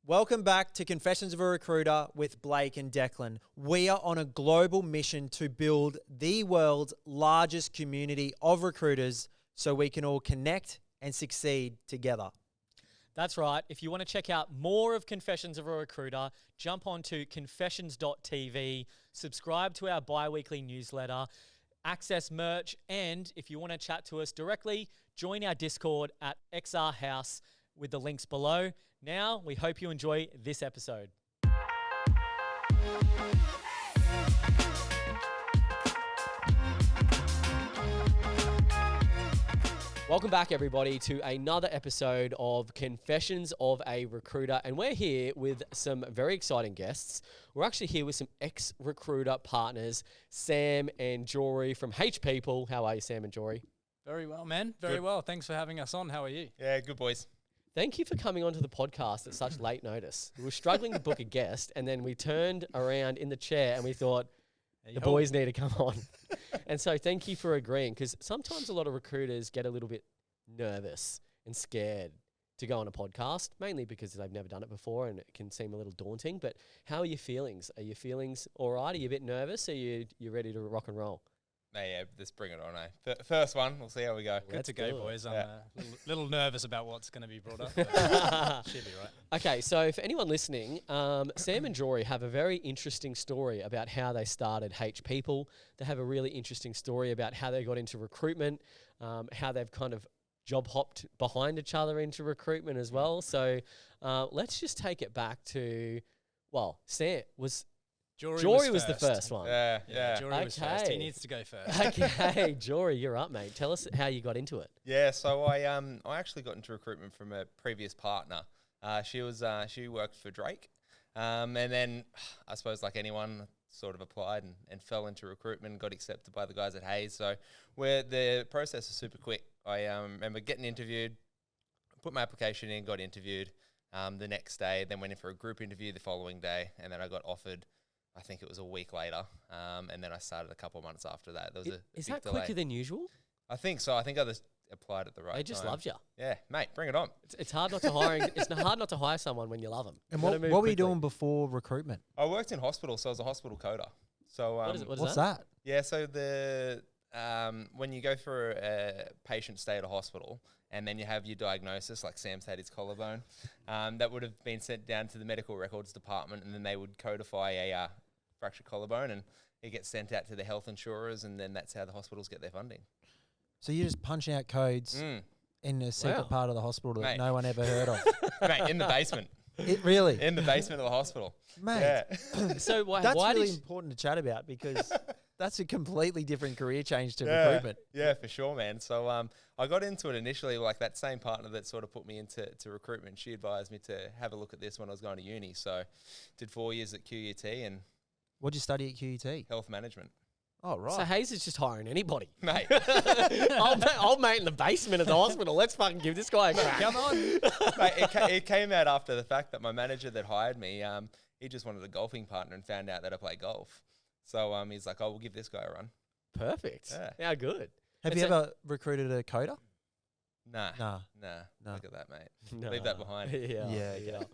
Welcome back to Confessions of a Recruiter with Blake and Declan. We are on a global mission to build the world's largest community of recruiters so we can all connect and succeed together. That's right. If you want to check out more of Confessions of a Recruiter, jump onto confessions.tv, subscribe to our bi-weekly newsletter, access merch, and if you want to chat to us directly, join our Discord at XR House with the links below. Now, we hope you enjoy this episode. Welcome back, everybody, to another episode of Confessions of a Recruiter. And we're here with some very exciting guests. We're actually here with some Xrecruiter partners, Sam and Jory from H People. How are you, Sam and Jory? Very well, man. Very well. Thanks for having us on. How are you? Yeah, good boys. Thank you for coming onto the podcast at such late notice. We were struggling to book a guest, and then we turned around in the chair and we thought, the boys need to come on. And so thank you for agreeing, because sometimes a lot of recruiters get a little bit nervous and scared to go on a podcast, mainly because they've never done it before and it can seem a little daunting. But how are your feelings? Are your feelings all right? Are you a bit nervous? Are you ready to rock and roll? Yeah, let's bring it on, eh? First one, we'll see how we go. Good to go, boys. I'm a little nervous about what's going to be brought up. Should be right. Okay, so for anyone listening, Sam and Jory have a very interesting story about how they started H People. They have a really interesting story about how they got into recruitment, how they've kind of job hopped behind each other into recruitment as well. So let's just take it back to, well, Sam was... Jory was the first one. Yeah. Jory was first. He needs to go first. Okay, Jory, you're up, mate. Tell us how you got into it. Yeah, so I actually got into recruitment from a previous partner. She worked for Drake, and then I suppose like anyone, sort of applied and fell into recruitment and got accepted by the guys at Hayes. So where the process was super quick. I remember getting interviewed, put my application in, got interviewed the next day, then went in for a group interview the following day, and then I got offered. I think it was a week later, and then I started a couple of months after that. There was Is big that delay. quicker than usual? I think so. I think I just applied at the right time. They just loved you. Yeah, mate, bring it on. It's hard not to hire. It's hard not to hire someone when you love them. And what were you doing before recruitment? I worked in hospital, so I was a hospital coder. So what's that? Yeah, so the when you go for a patient stay at a hospital and then you have your diagnosis, like Sam's had his collarbone, that would have been sent down to the medical records department, and then they would codify a fractured collarbone, and it gets sent out to the health insurers, and then that's how the hospitals get their funding. So you're just punching out codes in a secret part of the hospital that no one ever heard of? Mate, in the basement. It really? In the basement of the hospital. Mate. Yeah. So that's really important to chat about, because that's a completely different career change to recruitment. Yeah, for sure, man. So I got into it initially, like that same partner that sort of put me into recruitment. She advised me to have a look at this when I was going to uni. So did 4 years at QUT and... What'd you study at QUT? Health management. Oh, right. So Hayes is just hiring anybody. Mate. Old mate in the basement of the hospital. Let's fucking give this guy a crack. Come on. Mate, it came out after the fact that my manager that hired me, he just wanted a golfing partner and found out that I play golf. So he's like, oh, we'll give this guy a run. Perfect. Yeah. How good. Have you ever recruited a coder? Nah. No. Look at that, mate. No. Leave that behind. Yeah.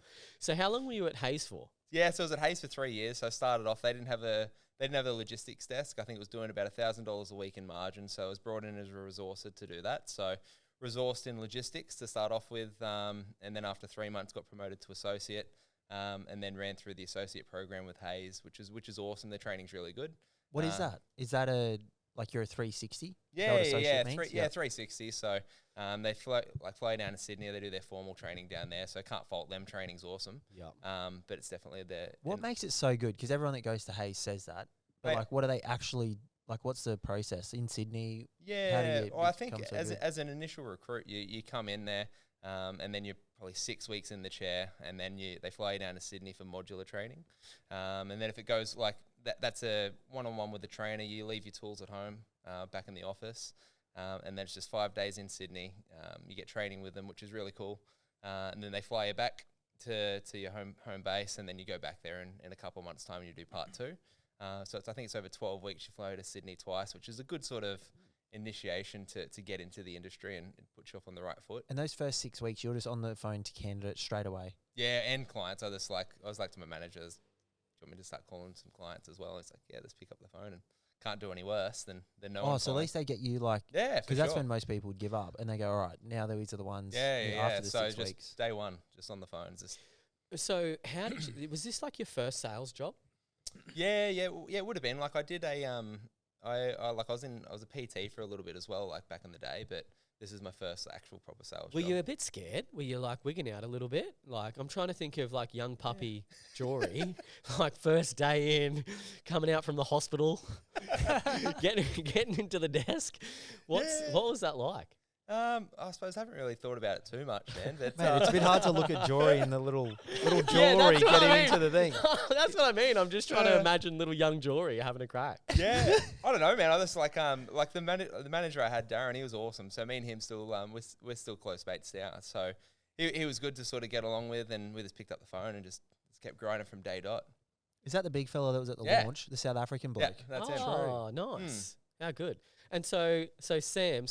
So how long were you at Hayes for? Yeah, so I was at Hayes for 3 years. So I started off, they didn't have a logistics desk. I think it was doing about $1,000 a week in margin. So I was brought in as a resourcer to do that. So resourced in logistics to start off with, and then after 3 months got promoted to associate, and then ran through the associate program with Hayes, which is awesome. The training's really good. What is that? Is that you're a 360? Yeah, 360. So they fly down to Sydney. They do their formal training down there. So I can't fault them. Training's awesome. Yeah. But it's definitely What makes it so good? Because everyone that goes to Hayes says that. But Mate, what are they actually what's the process in Sydney? Yeah, well, I think as an initial recruit, you come in there, and then you're probably 6 weeks in the chair, and then they fly you down to Sydney for modular training, and then if it goes like that's a one-on-one with the trainer. You leave your tools at home, back in the office, and then it's just 5 days in Sydney. You get training with them, which is really cool, and then they fly you back to your home base, and then you go back there in a couple of months' time and you do part two. So I think it's over 12 weeks. You fly to Sydney twice, which is a good sort of initiation to get into the industry and put you off on the right foot. And those first 6 weeks, you're just on the phone to candidates straight away. Yeah, and clients. I was like to my managers, do you want me to start calling some clients as well? It's like, yeah, just pick up the phone and can't do any worse than no one. Oh, so at least they get you like, yeah, because that's when most people would give up and they go, all right, now these are the ones. After the so 6 just weeks. day one, just on the phones. Just So how did you, was this like your first sales job? yeah, it would have been. Like I did a I was a PT for a little bit as well, like back in the day, but this is my first actual proper sales Were job. you a bit scared? Were you like wigging out a little bit? Like I'm trying to think of like young puppy Jory, like first day in, coming out from the hospital, getting into the desk. What was that like? I suppose I haven't really thought about it too much, man. But Man, it's a bit hard to look at Jory and the little Jory Yeah, that's what getting I mean. into the thing. That's what I mean. I'm just trying to imagine little young Jory having a crack. yeah, I don't know, man. I just like the manager I had, Darren. He was awesome. So me and him still we're still close mates now. So he was good to sort of get along with, and we just picked up the phone and just kept grinding from day dot. Is that the big fella that was at the Yeah. launch, the South African bloke? Yeah, that's him. Oh, nice. How good. And so Sam,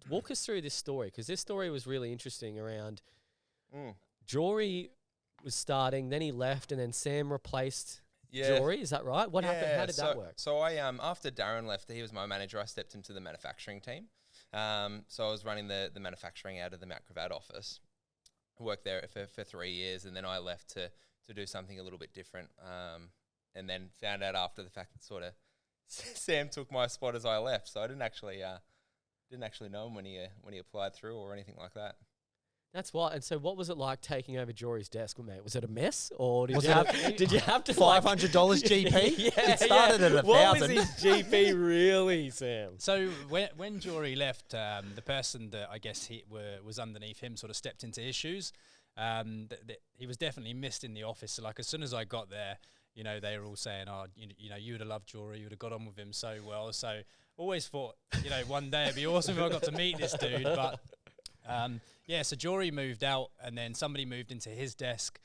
walk us through this story, because this story was really interesting around Jory was starting, then he left, and then Sam replaced Jory. Is that right? What happened? How did that work? So I after Darren left, he was my manager. I stepped into the manufacturing team. So I was running the manufacturing out of the Mount Gravatt office. I worked there for 3 years, and then I left to do something a little bit different. And then found out after the fact that sort of Sam took my spot as I left. So I didn't actually know him when he applied through or anything like that. That's why. And so what was it like taking over Jory's desk, mate? Was it a mess, or did Was you it have did you have to like $500 GP? Yeah, It started at What was 1,000. his GP really, Sam? So when Jory left, the person that I guess was underneath him sort of stepped into his shoes. He was definitely missed in the office. So like as soon as I got there, you know, they were all saying, "Oh, you know, you would have loved Jory. You would have got on with him so well." So always thought, you know, one day it'd be awesome if I got to meet this dude. But so Jory moved out, and then somebody moved into his desk,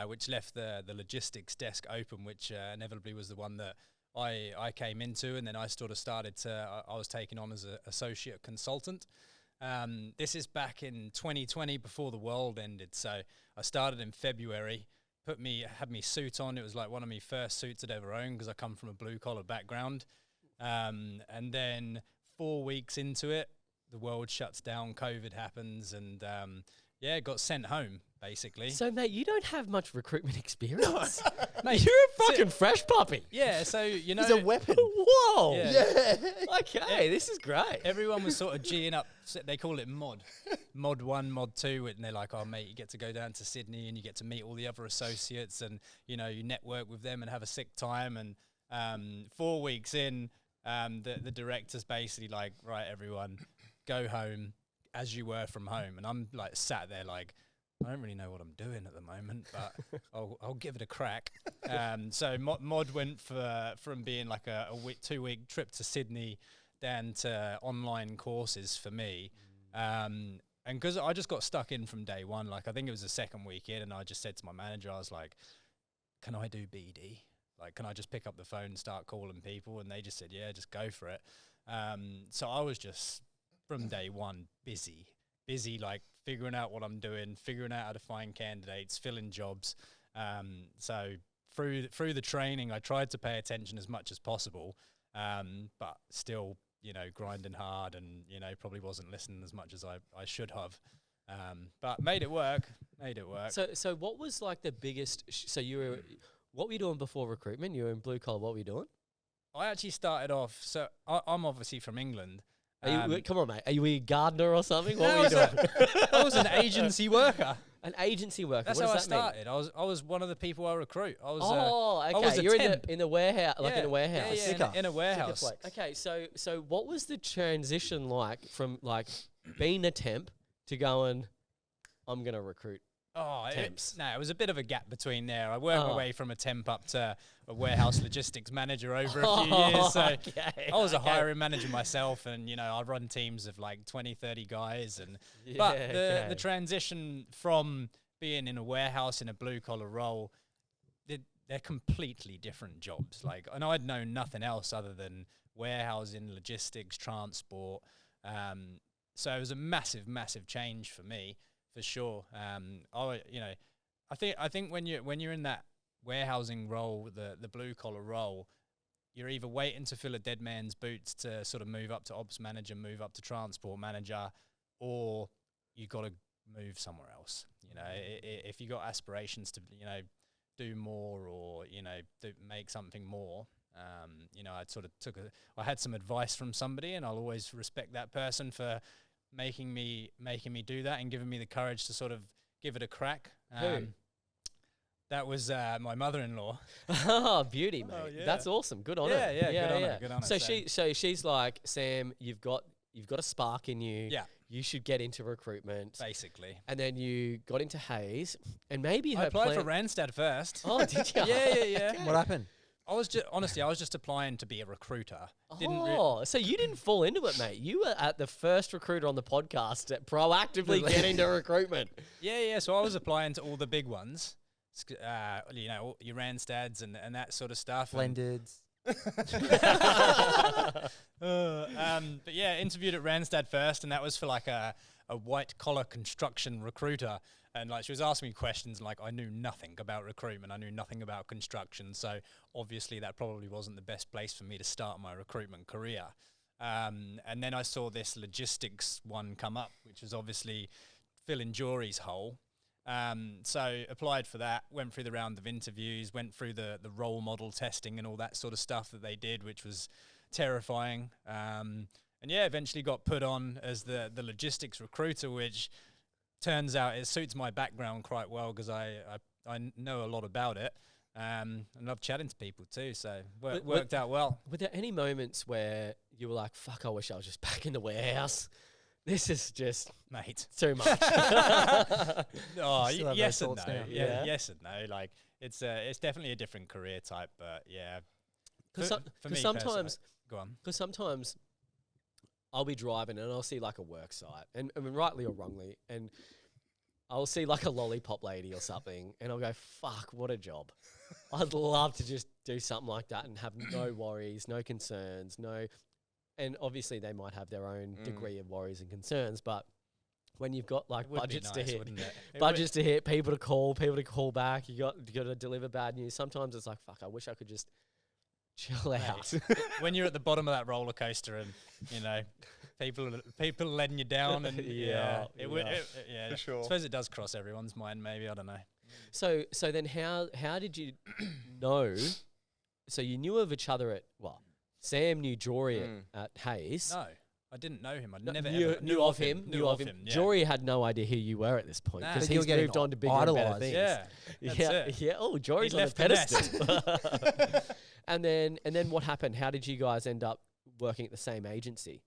which left the logistics desk open, which inevitably was the one that I came into, and then I sort of started to. I was taken on as an associate consultant. This is back in 2020 before the world ended. So I started in February. Had me suit on. It was like one of my first suits I'd ever owned because I come from a blue collar background. And then 4 weeks into it, the world shuts down, COVID happens, and got sent home basically. So, mate, you don't have much recruitment experience. Mate, You're a fucking fresh puppy. yeah, so you know, He's a weapon. Whoa. Yeah. Okay, this is great. everyone was sort of G'ing up. They call it mod 1, mod 2, and they're like, "Oh, mate, you get to go down to Sydney and you get to meet all the other associates, and you know, you network with them and have a sick time." And 4 weeks in, the director's basically like, "Right, everyone, go home as you were from home." And I'm like sat there like, I don't really know what I'm doing at the moment, but I'll give it a crack. So mod went from being like a 2-week trip to Sydney down to online courses for me. And because I just got stuck in from day one, like I think it was the second week in, and I just said to my manager, I was like, "Can I do BD? Like, can I just pick up the phone and start calling people?" And they just said, "Yeah, just go for it." So I was just from day one busy, like figuring out what I'm doing, figuring out how to find candidates, filling jobs. So through the training, I tried to pay attention as much as possible, but still, you know, grinding hard, and you know, probably wasn't listening as much as I should have. But made it work. So what was like the biggest? What were you doing before recruitment? You were in blue collar. What were you doing? I actually started off. So I'm obviously from England. Come on, mate. Are you a gardener or something? What were you doing? I was an agency worker. An agency worker. That's what how I does that started. I was one of the people I recruit. I was. Okay. I was a You're temp. in the warehouse, like in a warehouse. Yeah, in a warehouse. Okay, so what was the transition like from like being a temp to going, I'm gonna recruit? Temps. It was a bit of a gap between there. I worked my way from a temp up to a warehouse logistics manager over a few years. So I was a hiring manager myself, and you know, I run teams of like 20, 30 guys. And but the transition from being in a warehouse in a blue collar role, they're completely different jobs. Like, and I'd known nothing else other than warehousing, logistics, transport. So it was a massive change for me. For sure. I think when you're in that warehousing role, the blue collar role, you're either waiting to fill a dead man's boots to sort of move up to ops manager, move up to transport manager, or you got to move somewhere else. You know, if you got aspirations to, you know, do more or, you know, make something more, you know, I had some advice from somebody, and I'll always respect that person for making me do that and giving me the courage to sort of give it a crack. Who? That was my mother-in-law. Oh, beauty, mate. Oh, yeah. That's awesome. Good on her. Yeah, good on her, good on her, So Sam. she's like, Sam, you've got a spark in you. Yeah. You should get into recruitment. Basically. And then you got into Hayes, and maybe I applied for Randstad first. Oh, did you? Yeah. What happened? I was just applying to be a recruiter. So you didn't fall into it, mate. You were at the first recruiter on the podcast that proactively get into recruitment. Yeah. So I was applying to all the big ones, you know, your Randstads and that sort of stuff. Blendeds. But yeah, interviewed at Randstad first, and that was for like a white collar construction recruiter. And like she was asking me questions, and like I knew nothing about recruitment, I knew nothing about construction, so obviously that probably wasn't the best place for me to start my recruitment career. And then I saw this logistics one come up, which was obviously filling Jory's hole. So applied for that, went through the round of interviews, went through the role model testing and all that sort of stuff that they did, which was terrifying. And yeah, eventually got put on as the logistics recruiter, which turns out it suits my background quite well because I know a lot about it. And love chatting to people too, so worked out well. Were there any moments where you were like, fuck, I wish I was just back in the warehouse? This is just, mate, too much. Yes and no. Yeah. Yes and no. Like it's definitely a different career type, but yeah. Because sometimes, go on. Because sometimes I'll be driving and I'll see like a work site, and I mean, rightly or wrongly, and I'll see like a lollipop lady or something, and I'll go, fuck, what a job. I'd love to just do something like that and have no worries, no concerns, and obviously they might have their own degree of worries and concerns, but when you've got like budgets to hit, people to call back, you got to deliver bad news. Sometimes it's like, fuck, I wish I could just chill out. When you're at the bottom of that roller coaster and, you know, people letting you down, and for sure. I suppose it does cross everyone's mind, maybe, I don't know. So then how did you know? So you knew of each other Sam knew Jory at Hayes. No, I didn't know him. I No, never knew of him. Yeah. Jory had no idea who you were at this point Nah. because But you he's were getting moved on to bigger and better idolised. things. Yeah, that's it. Yeah. Oh, Jory's He on the left the nest. pedestal. And then what happened? How did you guys end up working at the same agency?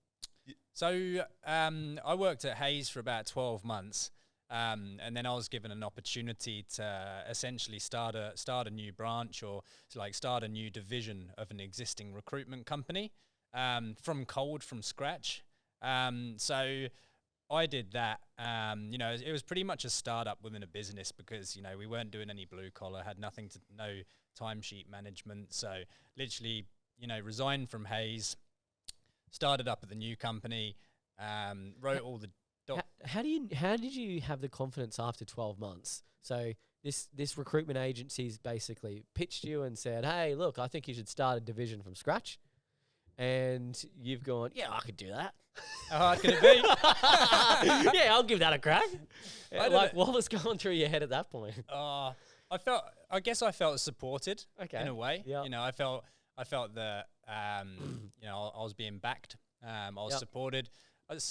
So I worked at Hayes for about 12 months, and then I was given an opportunity to essentially start a new branch, or to like start a new division of an existing recruitment company from scratch. So I did that. You know, it was pretty much a startup within a business because, you know, we weren't doing any blue collar, had no timesheet management. So literally, you know, resigned from Hayes, started up at the new company, wrote all the How did you have the confidence after 12 months? So this recruitment agency's basically pitched you and said, hey, look, I think you should start a division from scratch. And you've gone, yeah, I could do that. How hard can it be? Yeah, I'll give that a crack. What was going through your head at that point? I guess I felt supported in a way. Yeah. You know, I felt that, you know, I was being backed. I was supported.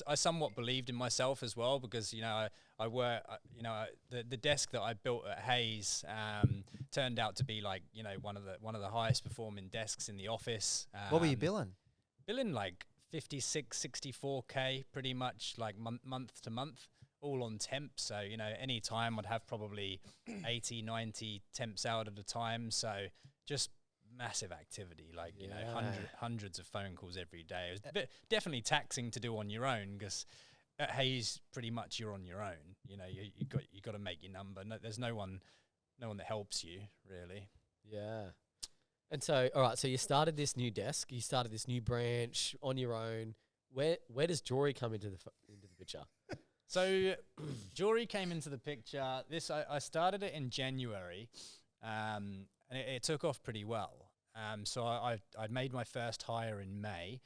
I somewhat believed in myself as well because, you know, the desk that I built at Hayes turned out to be like, you know, one of the highest performing desks in the office. What were you billing? Billing like 56, 64K pretty much like month to month, all on temp. So, you know, any time I'd have probably 80, 90 temps out at a time. So just massive activity, like, you know, hundreds of phone calls every day. It was definitely taxing to do on your own because at Hayes, pretty much you're on your own. You know, you got to make your number. No, there's no one that helps you really. Yeah. And so, all right, so you started this new desk, you started this new branch on your own. Where does Jory come into the picture? So Jory came into the picture. I started it in January, and it took off pretty well. So I'd made my first hire in May,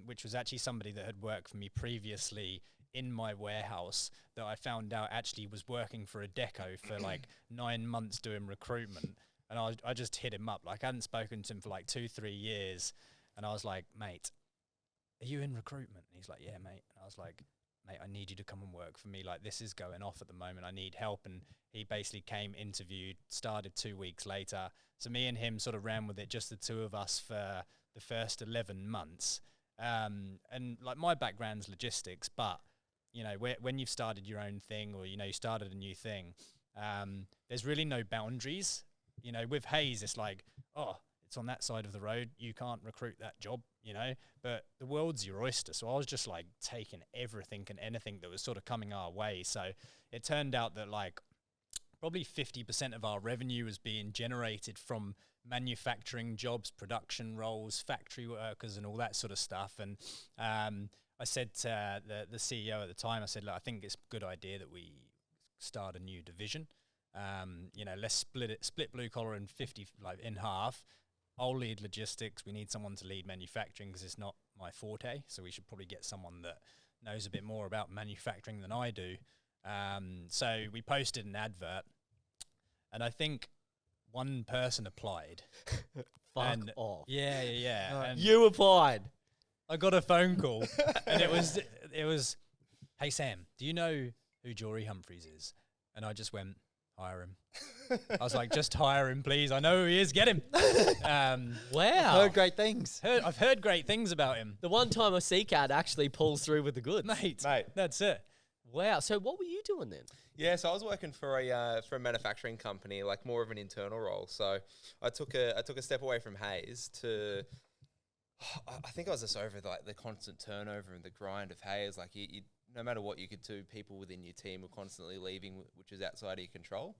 which was actually somebody that had worked for me previously in my warehouse that I found out actually was working for a deco for like 9 months doing recruitment. And I just hit him up. Like, I hadn't spoken to him for like 2-3 years. And I was like, mate, are you in recruitment? And he's like, yeah, mate. And I was like, mate, I need you to come and work for me. Like, this is going off at the moment. I need help. And he basically came, interviewed, started 2 weeks later. So me and him sort of ran with it, just the two of us for the first 11 months. And like, my background's logistics, but you know, when you've started your own thing, or, you know, you started a new thing, there's really no boundaries. You know, with Hayes, it's like, oh, it's on that side of the road. You can't recruit that job, you know, but the world's your oyster. So I was just like taking everything and anything that was sort of coming our way. So it turned out that like probably 50% of our revenue was being generated from manufacturing jobs, production roles, factory workers, and all that sort of stuff. And I said to the CEO at the time, I said, look, I think it's a good idea that we start a new division. You know, let's split blue collar in half. I'll lead logistics. We need someone to lead manufacturing because it's not my forte. So we should probably get someone that knows a bit more about manufacturing than I do. So we posted an advert, and I think one person applied. Fuck off. Yeah. And You applied. I got a phone call, and it was, hey Sam, do you know who Jory Humphreys is? And I just went, hire him. I was like, just hire him, please. I know who he is. Get him. Wow. Heard great things. I've heard great things about him. The one time a CCAD actually pulls through with the goods. Mate, that's it. Wow. So what were you doing then? Yeah, so I was working for a manufacturing company, like more of an internal role. So I took a step away from Hayes to, I think I was just over the constant turnover and the grind of Hayes. Like, you no matter what you could do, people within your team were constantly leaving, which is outside of your control.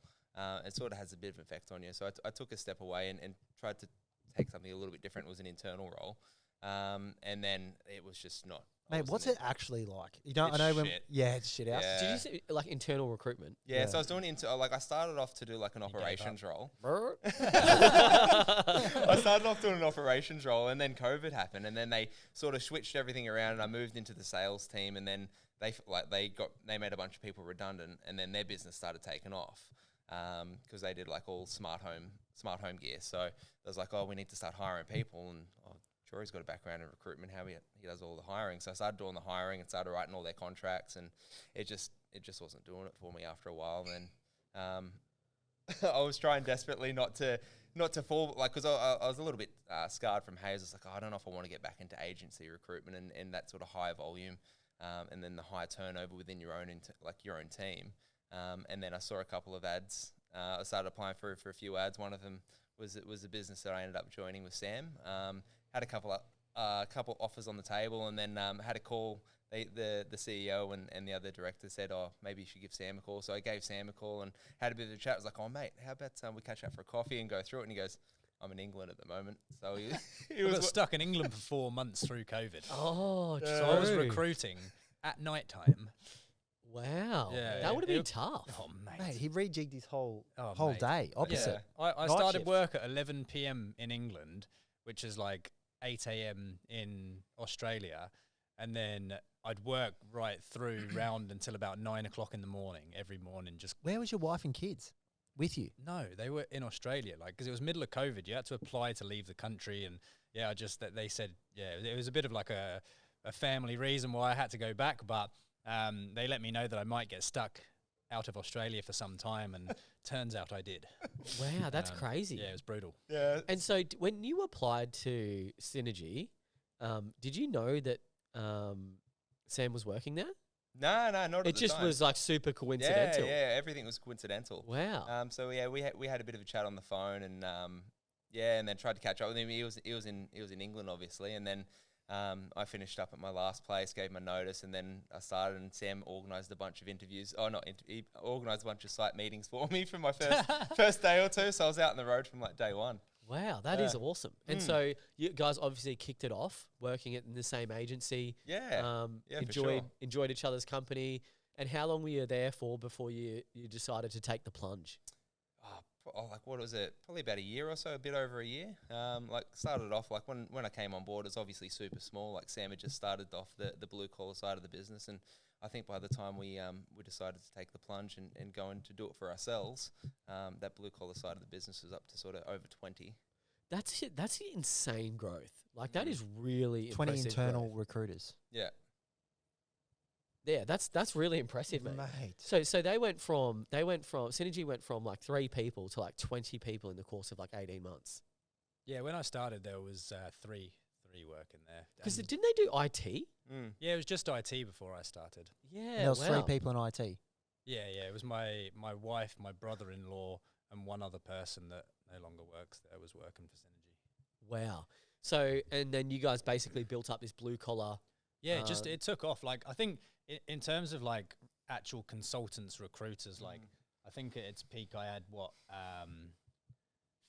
It sort of has a bit of effect on you. So I took a step away and tried to take something a little bit different. It was an internal role. And then it was just not. Mate, what's it actually like? You know, It's I know when. shit. Yeah, it's shit out. Yeah. Did you say like internal recruitment? Yeah, so I was doing I started off to do like an operations role. I started off doing an operations role, and then COVID happened, and then they sort of switched everything around, and I moved into the sales team, and then they made a bunch of people redundant, and then their business started taking off because they did like all smart home gear. So it was like, oh, we need to start hiring people, and Jory's got a background in recruitment, how he does all the hiring. So I started doing the hiring and started writing all their contracts, and it just wasn't doing it for me after a while. Then I was trying desperately not to fall, like, because I was a little bit scarred from Hayes. It's like, I don't know if I want to get back into agency recruitment and that sort of high volume, and then the high turnover within your own team. And then I saw a couple of ads. I started applying for a few ads. One of them was a business that I ended up joining with Sam. Had a couple offers on the table, and then had a call. The CEO and the other director said, oh, maybe you should give Sam a call. So I gave Sam a call and had a bit of a chat. I was like, oh, mate, how about we catch up for a coffee and go through it? And he goes, I'm in England at the moment. So he I got stuck in England for 4 months through COVID. Oh, So I was recruiting at night time. wow. Yeah, That would have been tough. Oh, mate. Mate, he rejigged his whole Mate. day opposite. Yeah. I Night started shift. work at 11 p.m. in England, which is like 8 a.m. in Australia. And then I'd work right through round until about 9 o'clock in the morning, every morning. Just Where was your wife and kids? With you? No, they were in Australia, like, because it was middle of COVID. You had to apply to leave the country. And yeah, they said, yeah, it was a bit of like a family reason why I had to go back. But they let me know that I might get stuck out of Australia for some time, and turns out I did. Wow, that's crazy. Yeah, it was brutal. Yeah. And so when you applied to Synergy, did you know that Sam was working there? No, not at the time. It just was like super coincidental. Yeah, everything was coincidental. Wow. So yeah, we had a bit of a chat on the phone, and and then tried to catch up with him. He was in England, obviously, and then I finished up at my last place, gave my notice, and then I started. And Sam organised a bunch of interviews. He organised a bunch of site meetings for me from my first day or two. So I was out on the road from like day one. Wow, that is awesome. And so you guys obviously kicked it off working in the same agency. Yeah. For sure. Enjoyed each other's company. And how long were you there for before you decided to take the plunge? Like what was it? Probably about a year or so, a bit over a year. Like started off like when I came on board, it was obviously super small. Like Sam had just started off the blue collar side of the business, and I think by the time we decided to take the plunge and go in to do it for ourselves, that blue collar side of the business was up to sort of over 20. That's it. That's insane growth. Like that is really 20 impressive internal growth. recruiters. Yeah. Yeah, that's really impressive, mate. So they went from Synergy went from like 3 people to like 20 people in the course of like 18 months. Yeah, when I started, there was three working there. Because didn't they do IT? Yeah, it was just IT before I started. Yeah, There was 3 people in IT. Yeah, it was my wife, my brother-in-law, and one other person that no longer works there was working for Synergy. Wow. So, and then you guys basically built up this blue collar. Yeah, it took off. Like, I think in terms of like actual consultants, recruiters, like I think at its peak I had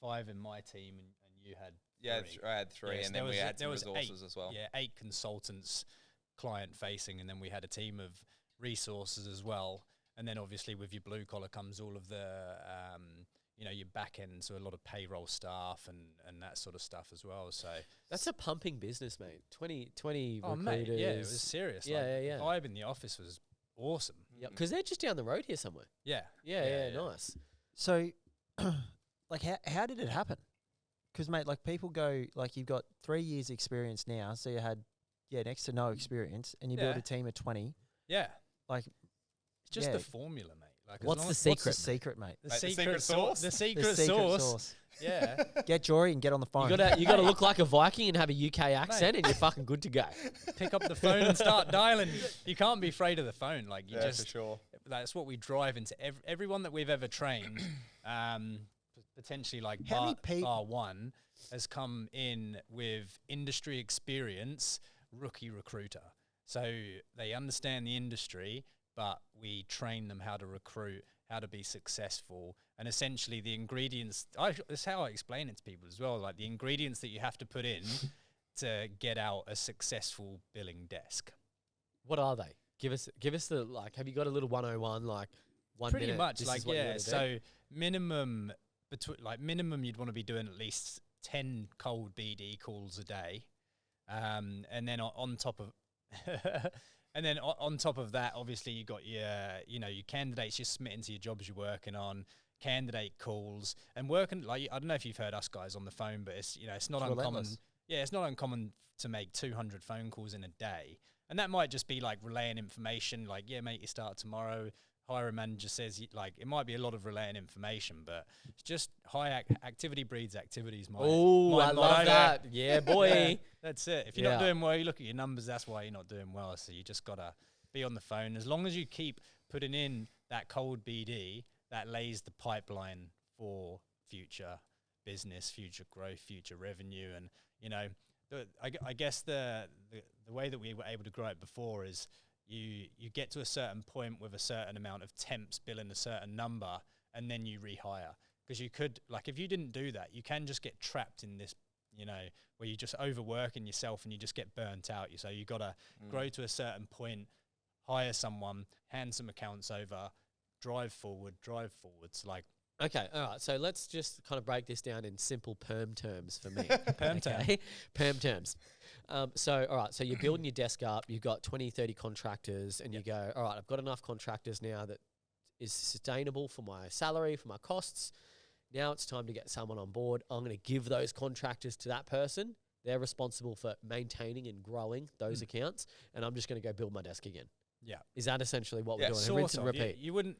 5 in my team and you had 3. I had 3, Yes, and then we had some 8 resources as well. Yeah, 8 consultants, client facing, and then we had a team of resources as well. And then obviously with your blue collar comes all of the your back end, so a lot of payroll staff and that sort of stuff as well. So That's a pumping business, mate. 20 oh recruiters. mate, yeah, it was serious. Yeah, like, yeah. The vibe in the office was awesome. Yeah, because they're just down the road here somewhere. Yeah, Yeah, nice. So, like, how did it happen? Because, mate, like, people go, like, you've got 3 years experience now, so you had, next to no experience, and you build Yeah. a team of 20. Yeah, Like, it's just yeah. the formula, mate. Like, as What's long the as- secret? what's the secret, mate? The Like the secret secret sauce? The The secret secret sauce. Yeah. Get Jory and get on the phone. You gotta look like a Viking and have a UK accent, and you're fucking good to go. Pick up the phone and start dialing. You can't be afraid of the phone. Like you Yeah, just for sure. that's what we drive into everyone that we've ever trained. Potentially like How many bar one has come in with industry experience, rookie recruiter. So they understand the industry, but we train them how to recruit, how to be successful, and essentially the ingredients. That's how I explain it to people as well. Like the ingredients that you have to put in to get out a successful billing desk. What are they? Give us the like. Have you got a little 101 like 1 Pretty minute? much this like is what you wanna do? So minimum you'd want to be doing at least 10 cold BD calls a day, and then on top of on top of that, obviously you got your your candidates you're submitting to your jobs you're working on, candidate calls, and working like I don't know if you've heard us guys on the phone, but it's it's not uncommon. relentless. Yeah, it's not uncommon to make 200 phone calls in a day, and that might just be like relaying information. Like, yeah, mate, you start tomorrow. Hiring manager says like it might be a lot of relaying information, but it's just high activity breeds activities. Oh, I love that. Yeah, boy. Yeah, that's it. If you're not Yeah. doing well, you look at your numbers. That's why you're not doing well. So you just gotta be on the phone. As long as you keep putting in that cold BD, that lays the pipeline for future business, future growth, future revenue, and I guess the way that we were able to grow it before is you get to a certain point with a certain amount of temps billing a certain number, and then you rehire. Because you could, like, if you didn't do that, you can just get trapped in this, where you just overworking yourself and you just get burnt out. So you got to grow to a certain point, hire someone, hand some accounts over, drive forwards. Like, Okay, all right. So let's just kind of break this down in simple perm terms for me. Perm term. Perm terms. So, all right. So you're building your desk up. You've got 20, 30 contractors, and you go, all right, I've got enough contractors now that is sustainable for my salary, for my costs. Now it's time to get someone on board. I'm going to give those contractors to that person. They're responsible for maintaining and growing those accounts, and I'm just going to go build my desk again. yeah. Is that essentially what we're doing? Sort Rinse and of. repeat. You wouldn't.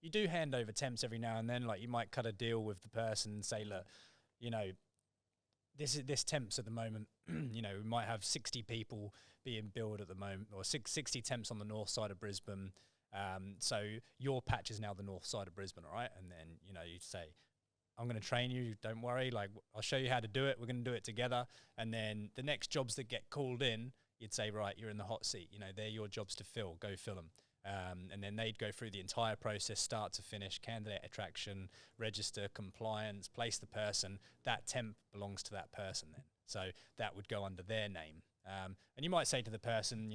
You do hand over temps every now and then. Like, you might cut a deal with the person and say, look, this temps at the moment. We might have 60 people being billed at the moment, or 60 temps on the north side of Brisbane. So your patch is now the north side of Brisbane, all right? And then you say, I'm going to train you. Don't worry. Like, I'll show you how to do it. We're going to do it together. And then the next jobs that get called in, you'd say, right, you're in the hot seat. They're your jobs to fill. Go fill them. And then they'd go through the entire process, start to finish, candidate attraction, register, compliance, place the person. That temp belongs to that person then. So that would go under their name. And you might say to the person,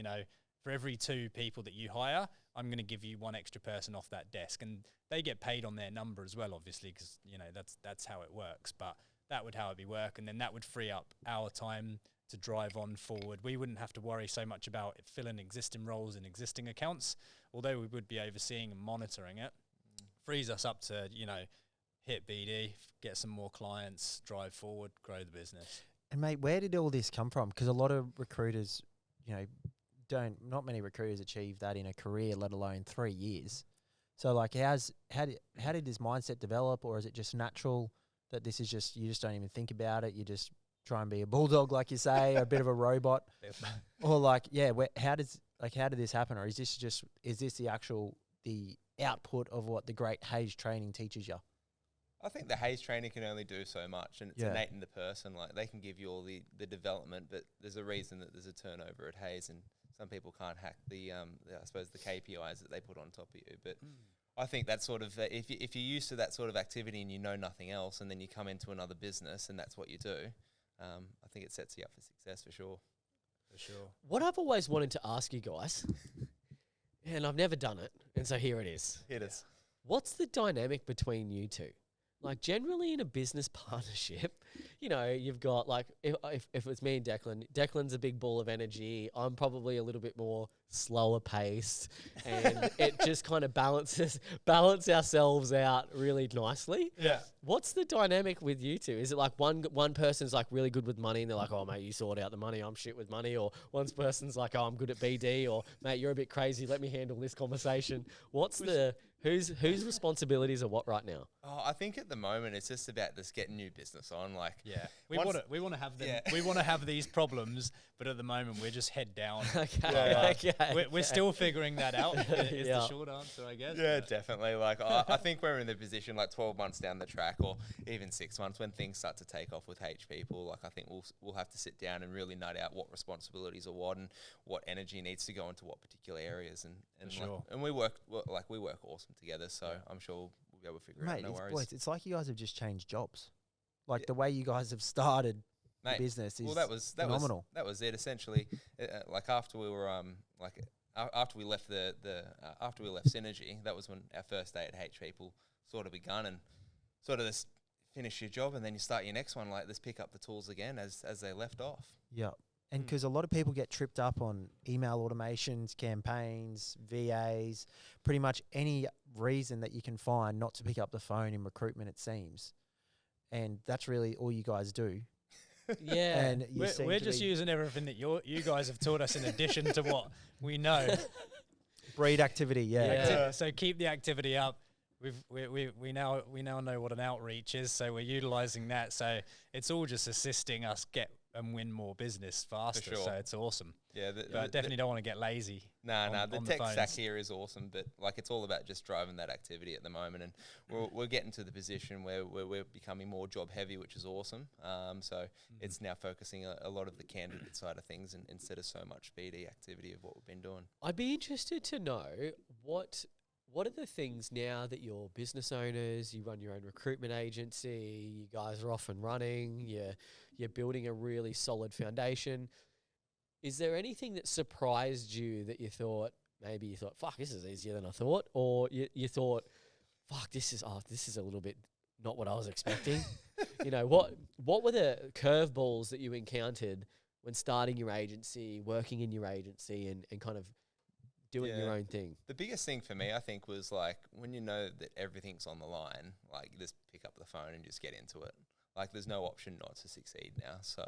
for every 2 people that you hire, I'm going to give you 1 extra person off that desk. And they get paid on their number as well, obviously, because, you know, that's how it works. But that would how it be work. And then that would free up our time to drive on forward. We wouldn't have to worry so much about filling existing roles in existing accounts, although we would be overseeing and monitoring it. Frees us up to, you know, hit BD, get some more clients, drive forward, grow the business. And mate, where did all this come from? Because a lot of recruiters, you know, not many recruiters achieve that in a career, let alone 3 years. So like, how did this mindset develop, or is it just natural that this is just, you just don't even think about it, you just try and be a bulldog, like you say, a bit of a robot, or like, yeah, how did this happen, or is this the output of what the great Hayes training teaches you? I think the Hayes training can only do so much, and it's innate in the person. Like, they can give you all the development, but there's a reason that there's a turnover at Hayes, and some people can't hack the I suppose the KPIs that they put on top of you. But I think that sort of if you're used to that sort of activity and you know nothing else, and then you come into another business and that's what you do, I think it sets you up for success for sure. For sure. What I've always wanted to ask you guys, and I've never done it, and so here it is. Hit us. What's the dynamic between you two? Like, generally in a business partnership, you know, you've got like, if it's me and Declan's a big ball of energy. I'm probably a little bit more slower paced, and it just kind of balance ourselves out really nicely. Yeah. What's the dynamic with you two? Is it like one person's like really good with money and they're like, oh mate, you sort out the money, I'm shit with money, or one person's like, oh, I'm good at BD, or mate, you're a bit crazy, let me handle this conversation. Whose responsibilities are what right now? Oh, I think at the moment it's just about just getting new business on. Like, we want to have them. We want to have these problems, but at the moment we're just head down. We're still figuring that out. Is the short answer, I guess. Yeah, definitely. Like, I think we're in the position like 12 months down the track, or even 6 months, when things start to take off with H people. Like, I think we'll have to sit down and really nut out what responsibilities are what, and what energy needs to go into what particular areas. And sure. And we work awesome together. So I'm sure we'll be able to figure it out. No worries. Boys, it's like you guys have just changed jobs. Like the way you guys have started the business is phenomenal. That was it essentially. Like, after we were after we left after we left Synergy, that was when our first day at H people sort of begun, and sort of this finish your job and then you start your next one. Like, let's pick up the tools again as they left off. Yeah. And because a lot of people get tripped up on email automations, campaigns, VAs, pretty much any reason that you can find not to pick up the phone in recruitment, it seems. And that's really all you guys do. Yeah. And we're just using everything that you guys have taught us in addition to what we know. Breed activity, yeah. So keep the activity up. We now know what an outreach is, so we're utilizing that. So it's all just assisting us get and win more business faster. For sure. So it's awesome. Yeah, but definitely don't want to get lazy. The tech stack here is awesome, but like, it's all about just driving that activity at the moment, and we're getting to the position where we're becoming more job heavy, which is awesome. So it's now focusing a lot of the candidate side of things, and instead of so much BD activity of what we've been doing. I'd be interested to know what are the things now that you're business owners, you run your own recruitment agency, you guys are off and running, you're building a really solid foundation. Is there anything that surprised you that you thought, fuck, this is easier than I thought? Or you thought, fuck, this is a little bit not what I was expecting? You know, what were the curveballs that you encountered when starting your agency, working in your agency, and kind of doing your own thing? The biggest thing for me, I think, was like, when you know that everything's on the line, like, you just pick up the phone and just get into it. Like, there's no option not to succeed now. So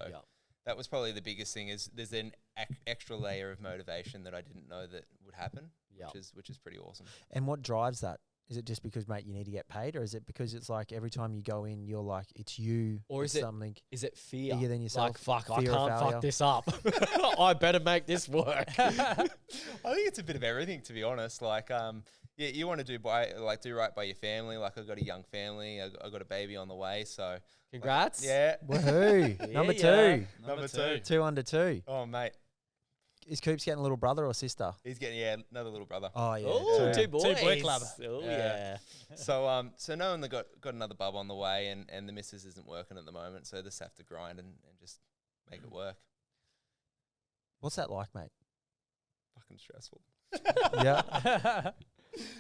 that was probably the biggest thing, is there's an extra layer of motivation that I didn't know that would happen, which is pretty awesome. And what drives that? Is it just because, mate, you need to get paid, or is it because it's like every time you go in, you're like, it's you, or is something? Is it fear? Bigger than yourself? Like, fuck, I can't fuck this up. I better make this work. I think it's a bit of everything, to be honest. Like, you want to do right by your family. Like, I've got a young family. I've got a baby on the way. So congrats. Woohoo. Number two. Number two. 2 under 2. Oh, mate. Is Coops getting a little brother or sister? He's getting, another little brother. Oh, yeah. Oh, two boys. 2 boy club. Oh, yeah. So knowing they got another bub on the way, and the missus isn't working at the moment, so they just have to grind and just make it work. What's that like, mate? fucking stressful. Yeah.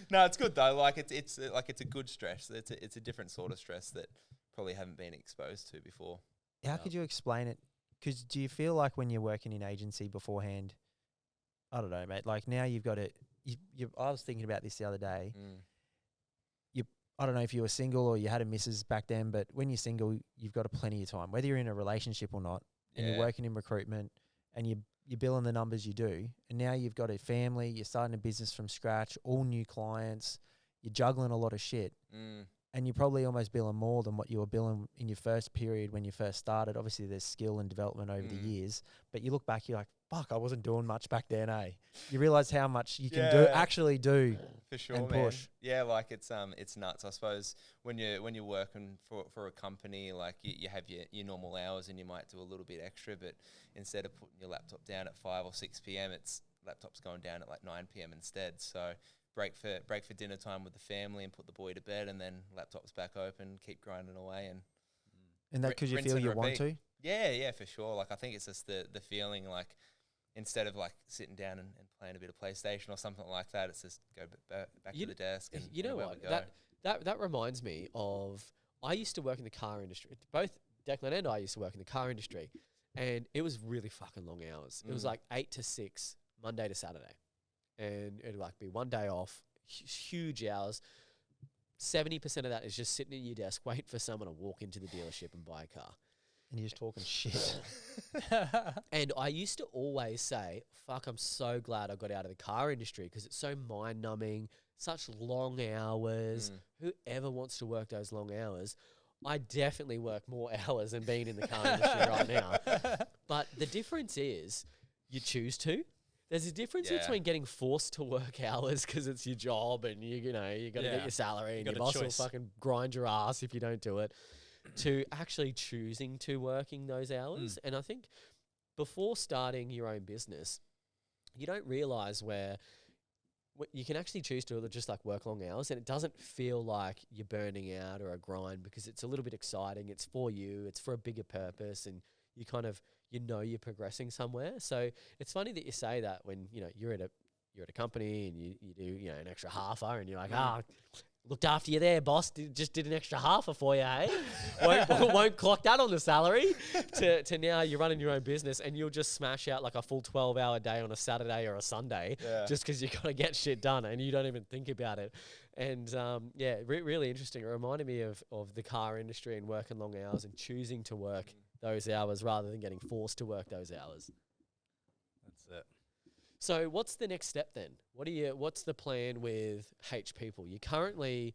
No, it's good though. Like it's a good stress. It's a different sort of stress that probably haven't been exposed to before. How could you explain it? Because do you feel like when you're working in agency beforehand, I don't know, mate, like now you've got it. I was thinking about this the other day. I don't know if you were single or you had a missus back then, but when you're single, you've got plenty of time, whether you're in a relationship or not, and you're working in recruitment and you're billing the numbers you do. And now you've got a family, you're starting a business from scratch, all new clients, you're juggling a lot of shit. And you're probably almost billing more than what you were billing in your first period when you first started. Obviously, there's skill and development over the years, but you look back, you're like, fuck, I wasn't doing much back then, eh? You realise how much you can actually do for sure, and man. push. Yeah, like it's nuts. I suppose when you're working for a company, like you have your normal hours and you might do a little bit extra, but instead of putting your laptop down at 5 or 6 p.m., laptop's going down at like 9 p.m. instead. So break for dinner time with the family and put the boy to bed, and then laptop's back open, keep grinding away, and that because you rinse feel and you repeat. want to. Yeah, for sure. Like I think it's just the feeling, like instead of like sitting down and playing a bit of PlayStation or something like that, it's just go back to the desk. And you know what? That reminds me of, I used to work in the car industry. Both Declan and I used to work in the car industry, and it was really fucking long hours. It was like 8 to 6, Monday to Saturday. And it'd like be one day off, huge hours. 70% of that is just sitting at your desk, waiting for someone to walk into the dealership and buy a car. And you're just talking shit. And I used to always say, fuck, I'm so glad I got out of the car industry because it's so mind-numbing, such long hours. Whoever wants to work those long hours? I definitely work more hours than being in the car industry right now. But the difference is you choose to. There's a difference between getting forced to work hours because it's your job and you got to get your salary and your boss will fucking grind your ass if you don't do it, to actually choosing to working those hours. And I think before starting your own business, you don't realize where you can actually choose to just like work long hours and it doesn't feel like you're burning out or a grind because it's a little bit exciting. It's for you. It's for a bigger purpose, and you kind of, you're progressing somewhere. So it's funny that you say that when, you're at a company and you do, an extra half hour and you're like, looked after you there, boss. Just did an extra half for you, hey? won't clock that on the salary. To now you're running your own business and you'll just smash out like a full 12-hour day on a Saturday or a Sunday just because you got to get shit done and you don't even think about it. And really interesting. It reminded me of the car industry and working long hours and choosing to work those hours rather than getting forced to work those hours. That's it. So what's the next step then? What's the plan with H People? You currently,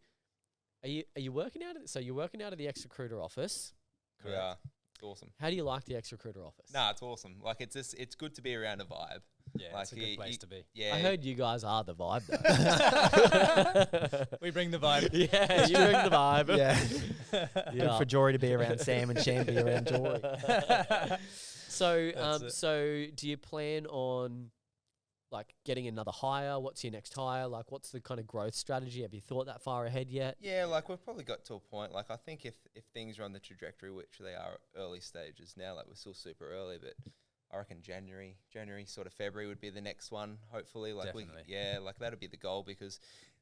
are you working out of, so you're working out of the Xrecruiter office? Correct. Yeah, it's awesome. How do you like the Xrecruiter office? Nah, it's awesome. Like it's good to be around a vibe. Yeah, like it's a good place to be. Yeah. I heard you guys are the vibe though. We bring the vibe. Yeah, you bring the vibe. Yeah. Good for Jory to be around Sam and Sham to be around Jory. So do you plan on like getting another hire? What's your next hire? Like what's the kind of growth strategy? Have you thought that far ahead yet? Yeah, like we've probably got to a point. Like I think if things are on the trajectory, which they are early stages now, like we're still super early, but I reckon January, sort of February would be the next one. Hopefully, like Definitely. like that'll be the goal because,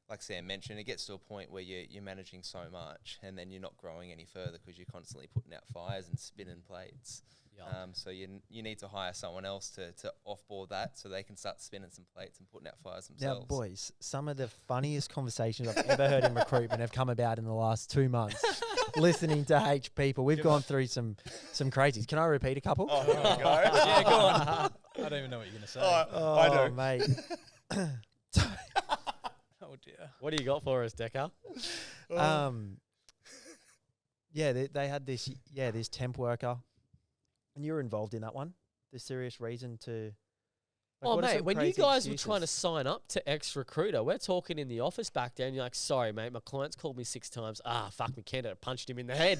like Sam mentioned, it gets to a point where you're managing so much, and then you're not growing any further because you're constantly putting out fires and spinning plates. Yeah. So you need to hire someone else to offboard that so they can start spinning some plates and putting out fires themselves. Now, boys, some of the funniest conversations I've ever heard in recruitment have come about in the last 2 months. Listening to H People, we've gone through some crazies. Can I repeat a couple? Oh, here we go. Yeah, go on. I don't even know what you're going to say. I do. Mate. Oh, dear. What do you got for us, Decker? They had this temp worker, and you were involved in that one. The serious reason to. Mate, when you guys were trying to sign up to Xrecruiter, we're talking in the office back then. You're like, sorry, mate, my client's called me 6 times. Fuck, my candidate punched him in the head.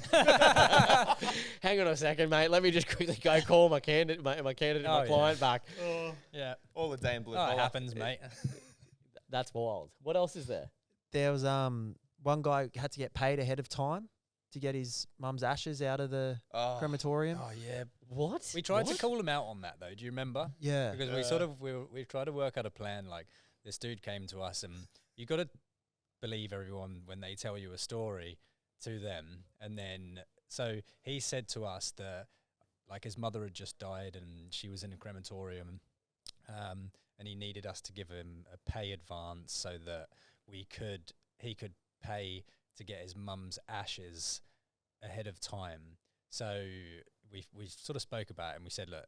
Hang on a second, mate. Let me just quickly go call my candidate, my client back. Yeah. All the day in blue. Oh, it happens, mate. That's wild. What else is there? There was one guy had to get paid ahead of time. to get his mum's ashes out of the crematorium. Oh yeah. What? We tried What? to call him out on that though. Do you remember? Yeah. Because we tried to work out a plan. Like this dude came to us, and you got to believe everyone when they tell you a story to them. And then so he said to us that like his mother had just died and she was in a crematorium, and he needed us to give him a pay advance so that he could pay to get his mum's ashes ahead of time. So we sort of spoke about it, and we said, look,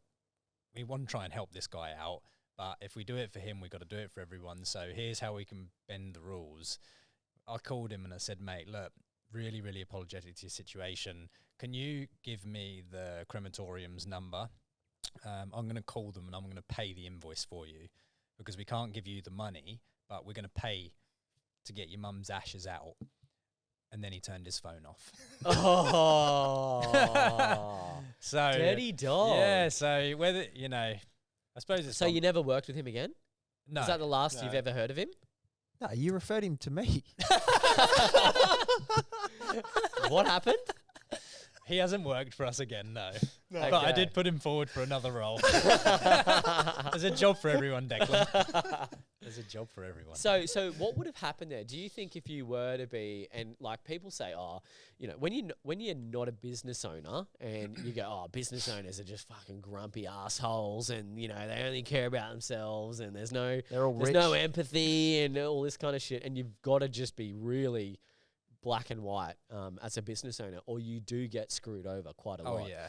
we want to try and help this guy out, but if we do it for him, we got to do it for everyone. So here's how we can bend the rules. I called him and I said, mate, look, really, really apologetic to your situation. Can you give me the crematorium's number? I'm going to call them and I'm going to pay the invoice for you, because we can't give you the money, but we're going to pay to get your mum's ashes out. And then he turned his phone off. Oh, So dirty dog. yeah, so whether, you know, I suppose it's So you never worked with him again? no. Is that the last you've ever heard of him? No, you referred him to me. What happened? He hasn't worked for us again, no. No. But I Okay. did put him forward for another role. There's a job for everyone, Declan. There's a job for everyone. So what would have happened there? Do you think if you were to be, and like people say, oh, you know, when you're not a business owner and you go, oh, business owners are just fucking grumpy assholes, and you know they only care about themselves, and there's no empathy and all this kind of shit, and you've got to just be really black and white as a business owner, or you do get screwed over quite a lot. Oh yeah.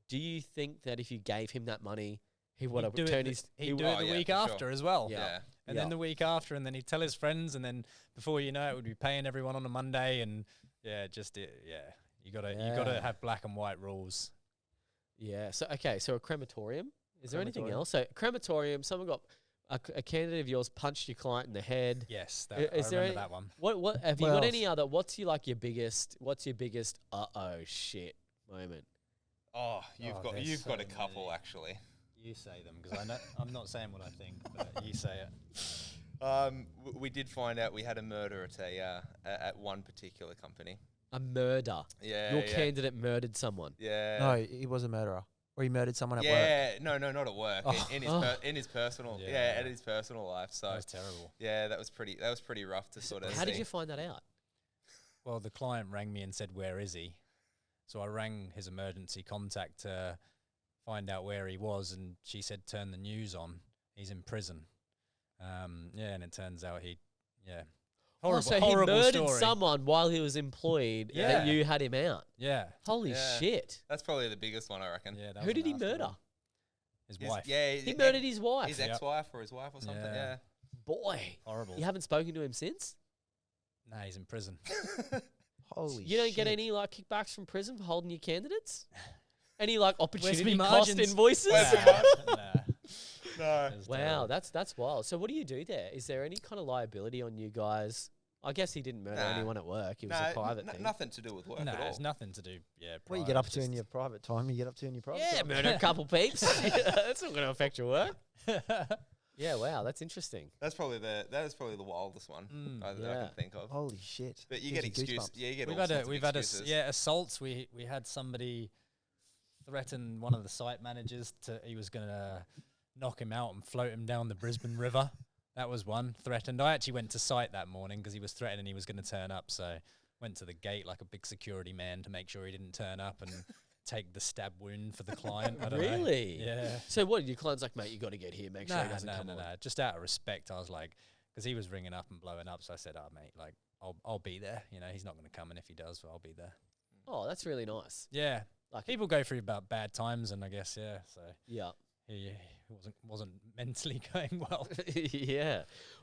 Do you think that if you gave him that money, he would have He'd do turned it, his? he'd do it the yeah, week for sure. after as well. Yeah. Yeah. And then the week after, and then he'd tell his friends, and then before you know it, would be paying everyone on a Monday, and you gotta have black and white rules. Yeah. So okay. So a crematorium. Is there anything Crematorium. else? So crematorium. Someone got a candidate of yours punched your client in the head. Yes, I- is I there remember any- that one. What have you What got else? any other? What's your biggest shit moment? Oh, there's you've got a so couple many. actually. You say them, because I'm not saying what I think, but you say it. We did find out we had a murder at one particular company. A murder. Yeah. Your yeah. candidate murdered someone. Yeah. No, he was a murderer. Or he murdered someone at work. Yeah, no, not at work. Oh. In his personal, Yeah. in his personal life. So That was terrible. yeah, that was pretty rough to sort of. How did see. you find that out? Well, the client rang me and said, "Where is he?" So I rang his emergency contact to find out where he was, and she said, "Turn the news on. He's in prison." And it turns out horrible, so he horrible murdered story. someone while he was employed. Yeah. That you had him out. Yeah, Holy Yeah. shit! That's probably the biggest one, I reckon. yeah. That Who was did a he nasty murder? one. His wife. Yeah, He murdered his wife. his Yep. ex-wife or his wife or something. Yeah. Yeah. Boy, Horrible. you haven't spoken to him since. Nah, he's in prison. Holy You don't get shit. any like kickbacks from prison for holding your candidates? Any like me opportunity cost margins? invoices? Nah. No. It was Wow, terrible. that's wild. So what do you do there? Is there any kind of liability on you guys? I guess he didn't murder Nah. anyone at work. It was No, a private thing. nothing to do with work No, at all. it's nothing to do. Yeah. What you private, get up to in just- your private time, you get up to in your private Yeah, time. murder a couple peeps. That's not going to affect your work. Yeah, wow, that's interesting. That is probably the wildest one that I Yeah. can think of. Holy shit. But you Gives get excuses. goosebumps. Yeah, you get We've all had sorts of we've had excuses. assaults. We had somebody threaten one of the site managers he was going to knock him out and float him down the Brisbane River. That was one threatened. I actually went to site that morning because he was threatening he was going to turn up. So went to the gate like a big security man to make sure he didn't turn up and take the stab wound for the client. I don't know. Really? Yeah. So what? Your client's like, mate, you got to get here. Make sure he doesn't come on. No. Just out of respect, I was like, because he was ringing up and blowing up. So I said, "Oh, mate, like I'll be there. You know, he's not going to come, and if he does, I'll be there." Oh, that's really nice. Yeah. Like, People go through about bad times, and I guess so yeah. he wasn't mentally going well. Yeah.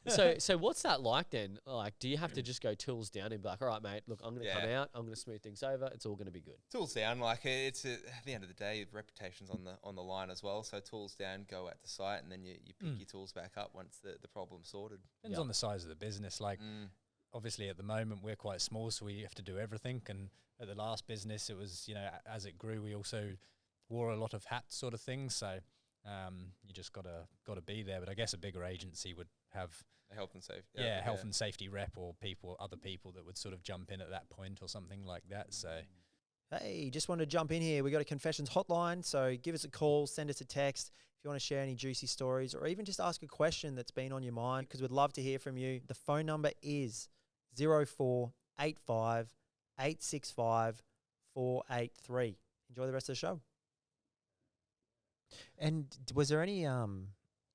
So what's that like then? Like, do you have to just go tools down and be like, all right, mate, look, I'm going to come Yeah. out. I'm going to smooth things over. It's all going to be good. Tools down, like it's at the end of the day, reputation's on the line as well. So tools down, go at the site, and then you pick your tools back up once the problem's sorted. Depends on the size of the business. Like, obviously at the moment we're quite small, so we have to do everything. And at the last business, it was, as it grew, we also wore a lot of hats sort of thing. So you just gotta be there. But I guess a bigger agency would have Health and safety. health and safety rep or other people that would sort of jump in at that point or something like that. So. Hey, just wanted to jump in here. We got a confessions hotline, so give us a call, send us a text if you want to share any juicy stories, or even just ask a question that's been on your mind, because we'd love to hear from you. The phone number is 0485 865 483. Enjoy the rest of the show. And was there any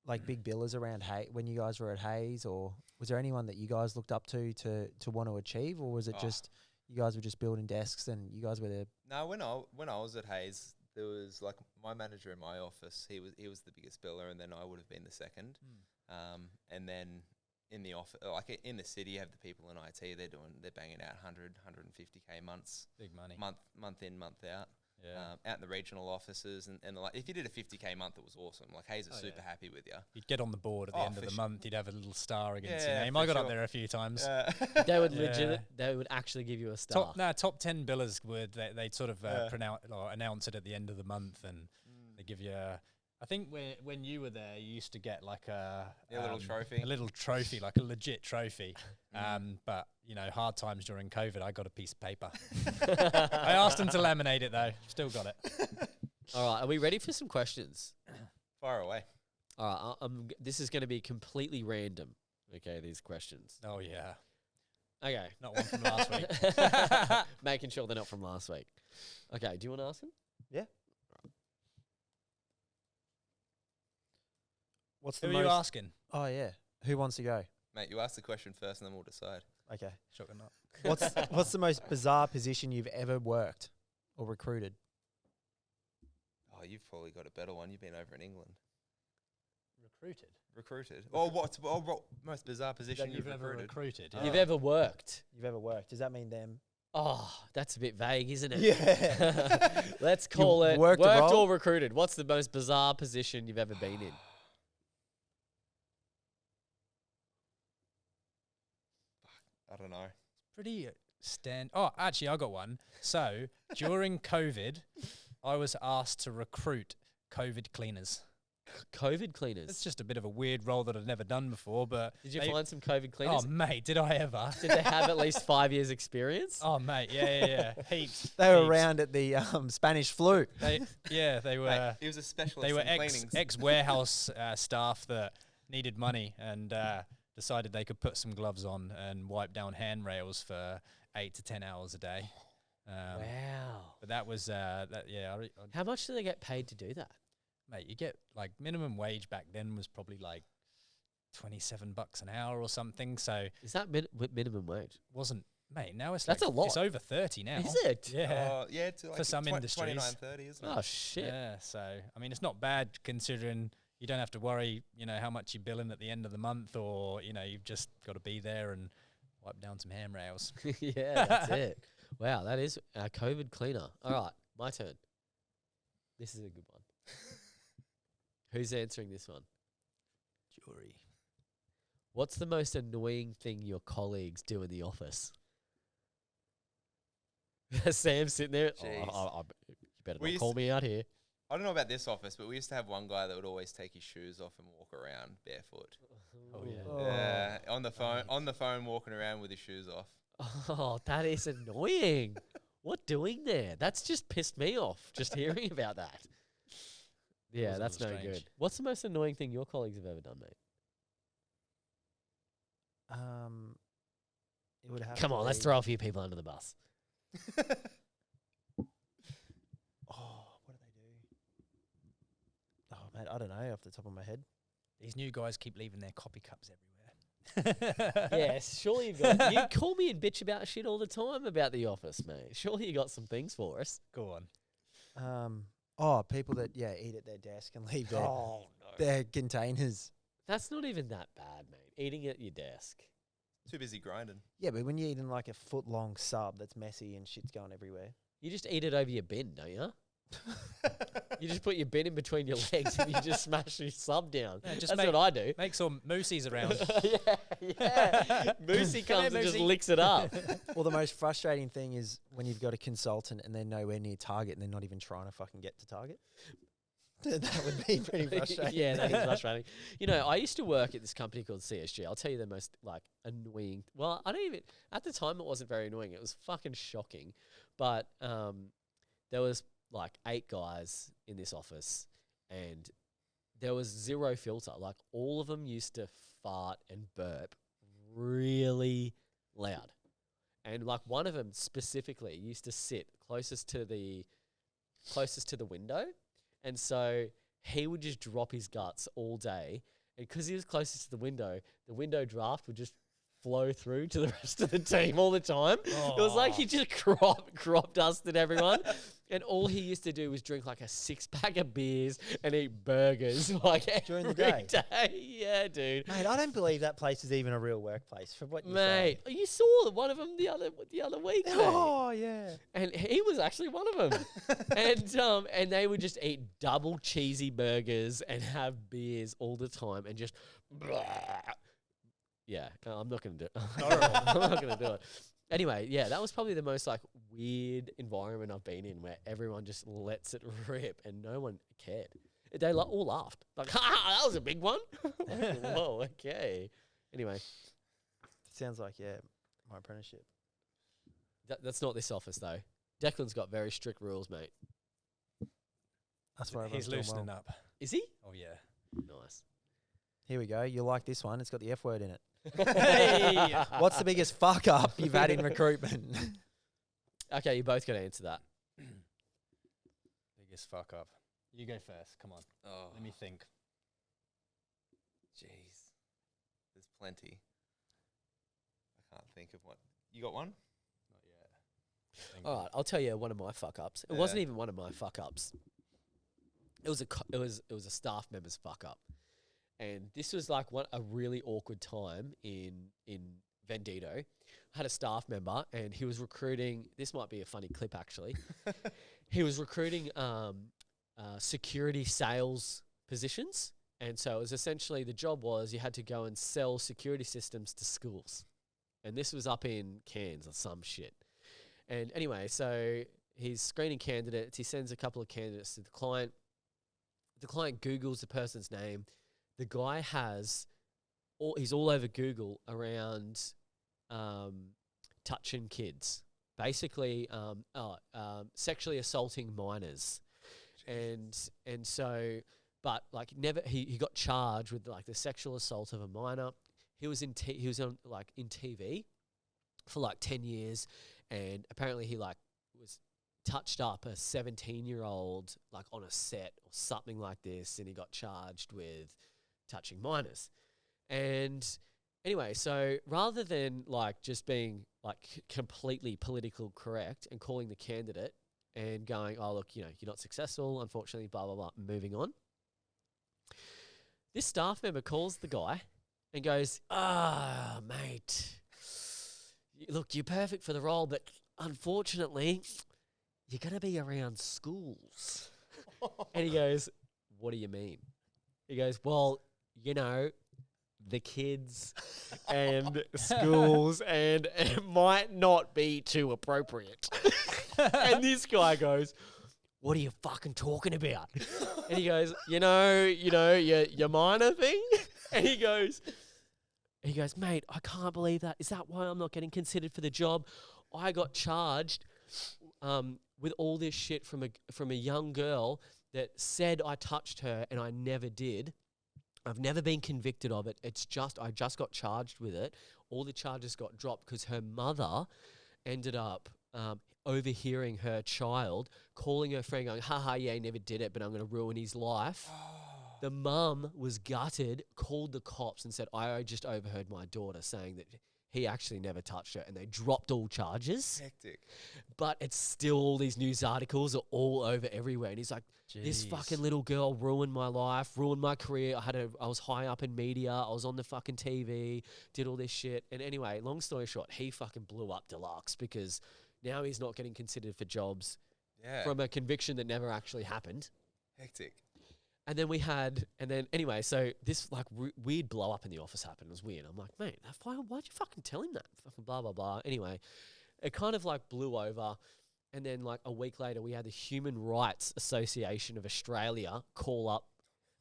like big billers around when you guys were at Hayes, or was there anyone that you guys looked up to want to achieve, or was it just you guys were just building desks and you guys were there? No, when I was at Hayes, there was like my manager in my office. He was the biggest biller, and then I would have been the second. And then in the office, like in the city, you have the people in IT. They're banging out 150K months, Big money. month in, month out. Yeah. Out in the regional offices, and like if you did a 50K month, it was awesome. Like Hayes is super happy with you. You'd get on the board at the end of the month. You'd have a little star against your name. for I got up sure. there a few times. They would they would actually give you a star. Top 10 billers would they'd sort of announce it at the end of the month, and they give you. I think when you were there, you used to get like a little trophy, like a legit trophy. But you know, hard times during COVID, I got a piece of paper. I asked them to laminate it though. Still got it. All right, are we ready for some questions? Far away. All right, this is going to be completely random. Okay, these questions. Oh yeah. Okay. Not one from last week. Making sure they're not from last week. Okay, do you want to ask them? Yeah. What's Who the are you asking? Oh yeah. Who wants to go? Mate, you ask the question first, and then we'll decide. Okay. Shocking not. What's the most bizarre position you've ever worked or recruited? Oh, you've probably got a better one. You've been over in England. Recruited. What most bizarre position you've ever recruited? recruited. You've ever worked? You've ever worked. Does that mean them? Oh, that's a bit vague, isn't it? Yeah. Let's call it worked a role? or recruited. What's the most bizarre position you've ever been in? I don't know. Pretty Oh, actually, I got one. So during COVID, I was asked to recruit COVID cleaners. COVID cleaners. It's just a bit of a weird role that I've never done before, but Did you find some COVID cleaners? Oh mate, did I ever? Did they have at least 5 years experience? Oh mate, yeah, heaps. They were heaps. around at the Spanish flu. They were. Mate, he was a specialist They were in cleanings. ex warehouse staff that needed money and decided they could put some gloves on and wipe down handrails for 8 to 10 hours a day. Wow. But that was that. Yeah, How much do they get paid to do that? mate, you get like minimum wage back then was probably like $27 an hour or something. So Is that minimum wage? wasn't, mate. Now it's That's like, a lot. It's over 30 now. Is it? Yeah. Yeah, it's like For some industries. 29, 30, isn't it? Oh, shit. Yeah. So I mean, it's not bad considering you don't have to worry, you know, how much you're billing at the end of the month, or you know, you've just got to be there and wipe down some handrails. Yeah, that's it. Wow, that is a COVID cleaner. All right, my turn. This is a good one. Who's answering this one? Jory. What's the most annoying thing your colleagues do in the office? Sam's sitting there. Jeez. You better We not used call me out here. I don't know about this office, but we used to have one guy that would always take his shoes off and walk around barefoot. Oh yeah. Oh. Yeah, on the phone, walking around with his shoes off. Oh, that is annoying. What doing there? That's just pissed me off, just hearing about that. Yeah, Was a that's no little good. strange. What's the most annoying thing your colleagues have ever done, mate? It would have Come to on, let's be- throw a few people under the bus. Oh, what do they do? Oh, man, I don't know off the top of my head. These new guys keep leaving their coffee cups everywhere. Yes, surely you've got. You call me and bitch about shit all the time about the office, mate. Surely you got some things for us. Go on. People that eat at their desk and leave their no. their containers. That's not even that bad, mate. Eating at your desk. Too busy grinding. Yeah, but when you're eating like a foot long sub that's messy and shit's going everywhere. You just eat it over your bin, don't you? You just put your bin in between your legs and you just smash your sub down. Yeah, just That's make- what I do. Make some moosies around. Yeah. Moosey Come comes here, and just Moosey. licks it up. Well, the most frustrating thing is when you've got a consultant and they're nowhere near target and they're not even trying to fucking get to target. That would be pretty frustrating. Yeah, that is frustrating. You know, I used to work at this company called CSG. I'll tell you the most like annoying. Well, I don't even at the time it wasn't very annoying. It was fucking shocking. But there was like 8 guys in this office, and there was zero filter. Like all of them used to fart and burp really loud, and like one of them specifically used to sit closest to the window. And so he would just drop his guts all day. And because he was closest to the window draft would just flow through to the rest of the team all the time. Oh. It was like he just crop dusted everyone. And all he used to do was drink like a 6-pack of beers and eat burgers like during the every day. Yeah, dude. Mate, I don't believe that place is even a real workplace. For what you Mate, you saw one of them the other week. Mate. Oh yeah. And he was actually one of them. And they would just eat double cheesy burgers and have beers all the time and just yeah, I'm not going to do it. I'm not going to do it. Anyway, yeah, that was probably the most like weird environment I've been in where everyone just lets it rip and no one cared. They all laughed. Like, ha, that was a big one. Whoa, okay. Anyway. Sounds like, yeah, my apprenticeship. That's not this office though. Declan's got very strict rules, mate. That's why he's loosening up. Is he? Oh, yeah. Nice. Here we go. You'll like this one. It's got the F word in it. Hey! What's the biggest fuck up you've had in recruitment? Okay, you both got to answer that. Biggest fuck up. You go first. Come on. Oh, Let me think. jeez. There's plenty. I can't think of one. You got one? Not yet. All right, I'll tell you one of my fuck ups. It wasn't even one of my fuck ups. It was a staff member's fuck up. And this was like a really awkward time in Vendito. I had a staff member and he was recruiting, this might be a funny clip actually. He was recruiting security sales positions. And so it was essentially, the job was you had to go and sell security systems to schools. And this was up in Cairns or some shit. And anyway, so he's screening candidates. He sends a couple of candidates to the client. The client Googles the person's name. The guy he's all over Google around touching kids, basically sexually assaulting minors. And so, but like never, he got charged with like the sexual assault of a minor. He was on TV for like 10 years, and apparently he like was touched up a 17-year-old like on a set or something like this, and he got charged with touching minors. And anyway, so rather than like just being like completely political correct and calling the candidate and going, oh look, you know, you're not successful, unfortunately, blah blah blah, moving on, this staff member calls the guy and goes, mate, look, you're perfect for the role, but unfortunately you're going to be around schools. And he goes, what do you mean? He goes, well, you know, the kids and schools, and it might not be too appropriate. And this guy goes, what are you fucking talking about? And he goes, you know, your minor thing? And he goes, mate, I can't believe that. Is that why I'm not getting considered for the job? I got charged with all this shit from a young girl that said I touched her and I never did. I've never been convicted of it. I just got charged with it. All the charges got dropped because her mother ended up overhearing her child calling her friend going, haha, yeah, he never did it, but I'm going to ruin his life. The mum was gutted, called the cops and said, I just overheard my daughter saying that he actually never touched her, and they dropped all charges. Hectic. But it's still, all these news articles are all over everywhere. And he's like, this fucking little girl ruined my life, ruined my career. I was high up in media. I was on the fucking TV, did all this shit. And anyway, long story short, he fucking blew up deluxe because now he's not getting considered for jobs from a conviction that never actually happened. Hectic. And then anyway, so this like weird blow up in the office happened. It was weird. I'm like, mate, why'd you fucking tell him that? Fucking blah, blah, blah. Anyway, it kind of like blew over. And then like a week later, we had the Human Rights Association of Australia call up,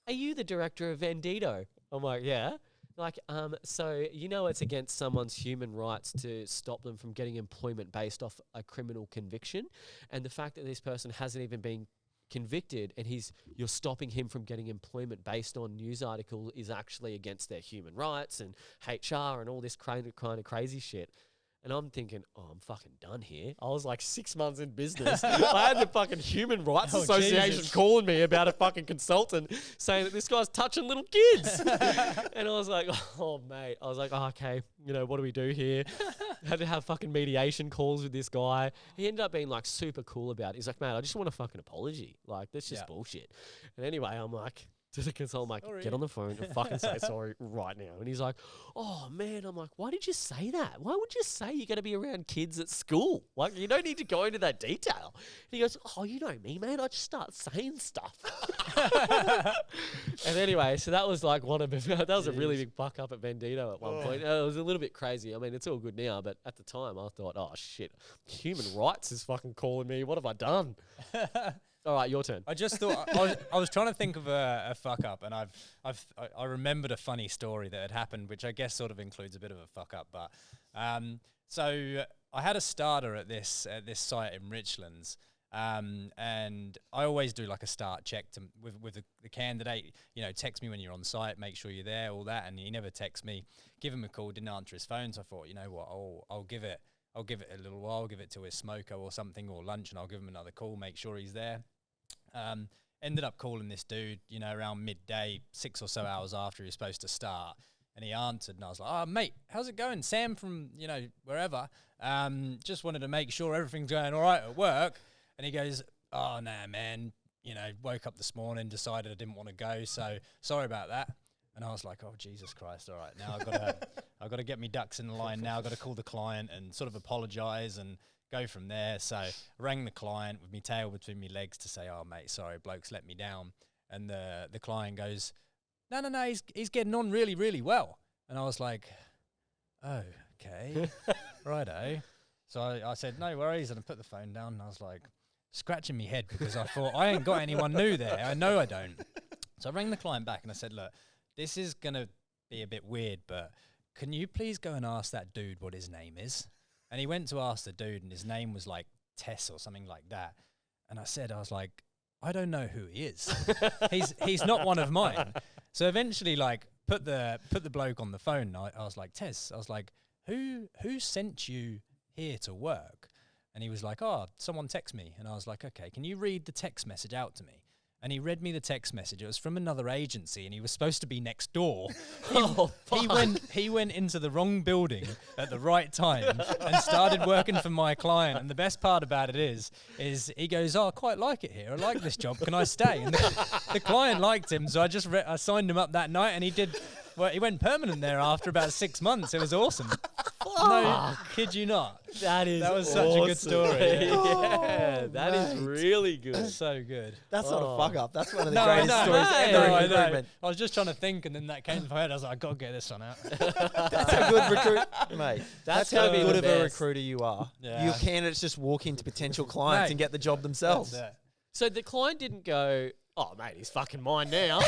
"Are you the director of Vendito?" I'm like, "Yeah." Like, so it's against someone's human rights to stop them from getting employment based off a criminal conviction. And the fact that this person hasn't even been convicted and you're stopping him from getting employment based on news article is actually against their human rights and HR and all this kind of crazy shit. And I'm thinking, I'm fucking done here. I was like 6 months in business. I had the fucking Human Rights Association Jesus. calling me about a fucking consultant saying that this guy's touching little kids. And I was like, oh, mate. I was like, okay, what do we do here? Had to have fucking mediation calls with this guy. He ended up being like super cool about it. He's like, mate, I just want a fucking apology. Like, that's just bullshit. And anyway, I'm like, to the consultant, I'm like, get on the phone and fucking say sorry right now. And he's like, oh, man. I'm like, why did you say that? Why would you say you're going to be around kids at school? Like, you don't need to go into that detail. And he goes, oh, you know me, man. I just start saying stuff. And anyway, so that was like that was a really big fuck up at Vendito at one point. It was a little bit crazy. I mean, it's all good now, but at the time I thought, oh, shit, human rights is fucking calling me. What have I done? All right, your turn. I just thought I was trying to think of a fuck up, and I remembered a funny story that had happened, which I guess sort of includes a bit of a fuck up. But so I had a starter at this site in Richlands, and I always do like a start check with the candidate. Text me when you're on site, make sure you're there, all that. And he never texts me. Give him a call, didn't answer his phone. So I thought, you know what, I'll give it a little while, give it to his smoker or something or lunch, and I'll give him another call, make sure he's there. Ended up calling this dude, around midday, 6 or so hours after he was supposed to start. And he answered, and I was like, oh, mate, how's it going? Sam from, wherever. Just wanted to make sure everything's going all right at work. And he goes, oh, nah, man, woke up this morning, decided I didn't want to go, so sorry about that. And I was like, oh, Jesus Christ, all right, now I've got to get me ducks in the line now. I've got to call the client and sort of apologise and go from there. So I rang the client with my tail between my legs to say, oh, mate, sorry, bloke's let me down. And the client goes, no, he's getting on really, really well. And I was like, oh, okay, righto. So I said, no worries, and I put the phone down, and I was like, scratching my head because I thought, I ain't got anyone new there. I know I don't. So I rang the client back, and I said, look, this is going to be a bit weird, but can you please go and ask that dude what his name is? And he went to ask the dude, and his name was like Tess or something like that. And I was like, I don't know who he is. He's not one of mine. So eventually, like, put the bloke on the phone. I was like, Tess, I was like, who sent you here to work? And he was like, oh, someone text me. And I was like, okay, can you read the text message out to me? And he read me the text message. It was from another agency, and he was supposed to be next door. He went into the wrong building at the right time and started working for my client. And the best part about it is he goes, oh, I quite like it here. I like this job. Can I stay? And the client liked him, so I signed him up that night, and he went permanent there after about 6 months. It was awesome. No, kid you not. That was such a good story. Yeah, that is really good. So good. That's not a fuck up. That's one of the No, greatest no, stories no, ever in I know. recruitment. I was just trying to think, and then that came to my head. I was like, I got to get this one out. That's how good mate. That's how gotta be good the of a best. recruiter you are. Yeah. Your candidates just walk into potential clients Mate, and get the job themselves. That's it. So the client didn't go, oh, mate, he's fucking mine now.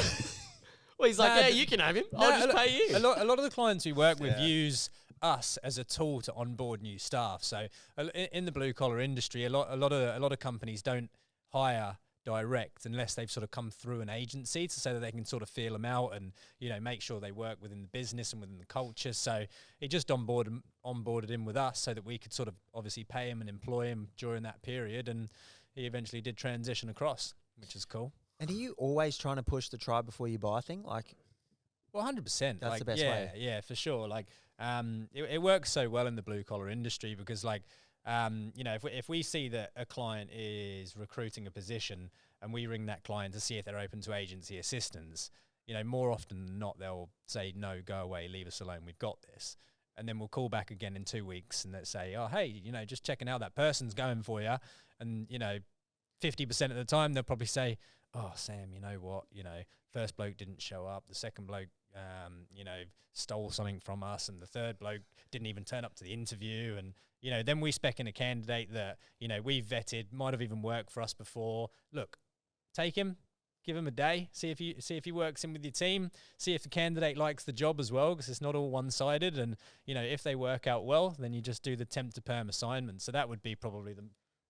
Well, he's like, No, yeah, you can have him. No, I'll just pay you. A lot of the clients we work with use us as a tool to onboard new staff. So in the blue collar industry, a lot of companies don't hire direct unless they've sort of come through an agency to say that they can sort of feel them out and make sure they work within the business and within the culture. So he just onboarded him with us so that we could sort of obviously pay him and employ him during that period, and he eventually did transition across, which is cool. And are you always trying to push the try before you buy thing? Like, Well, 100%. That's the best way. Yeah, for sure. Like, it works so well in the blue collar industry because, like, if we see that a client is recruiting a position and we ring that client to see if they're open to agency assistance, more often than not, they'll say, no, go away, leave us alone, we've got this. And then we'll call back again in 2 weeks and they'll say, oh, hey, just checking how that person's going for you. And, 50% of the time, they'll probably say, oh, Sam, you know what, first bloke didn't show up, the second bloke, stole something from us, and the third bloke didn't even turn up to the interview, and, then we spec in a candidate that, we've vetted, might have even worked for us before. Look, take him, give him a day, see if he works in with your team, see if the candidate likes the job as well, because it's not all one-sided. And, if they work out well, then you just do the temp to perm assignment. So that would be probably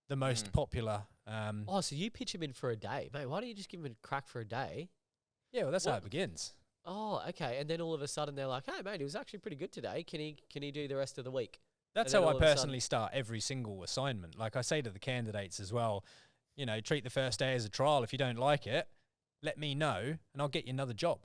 the most popular. So you pitch him in for a day. Mate, why don't you just give him a crack for a day? Yeah, well, that's how it begins. Oh, okay. And then all of a sudden they're like, hey, mate, he was actually pretty good today. Can he do the rest of the week? That's how I personally start every single assignment. Like I say to the candidates as well, treat the first day as a trial. If you don't like it, let me know and I'll get you another job.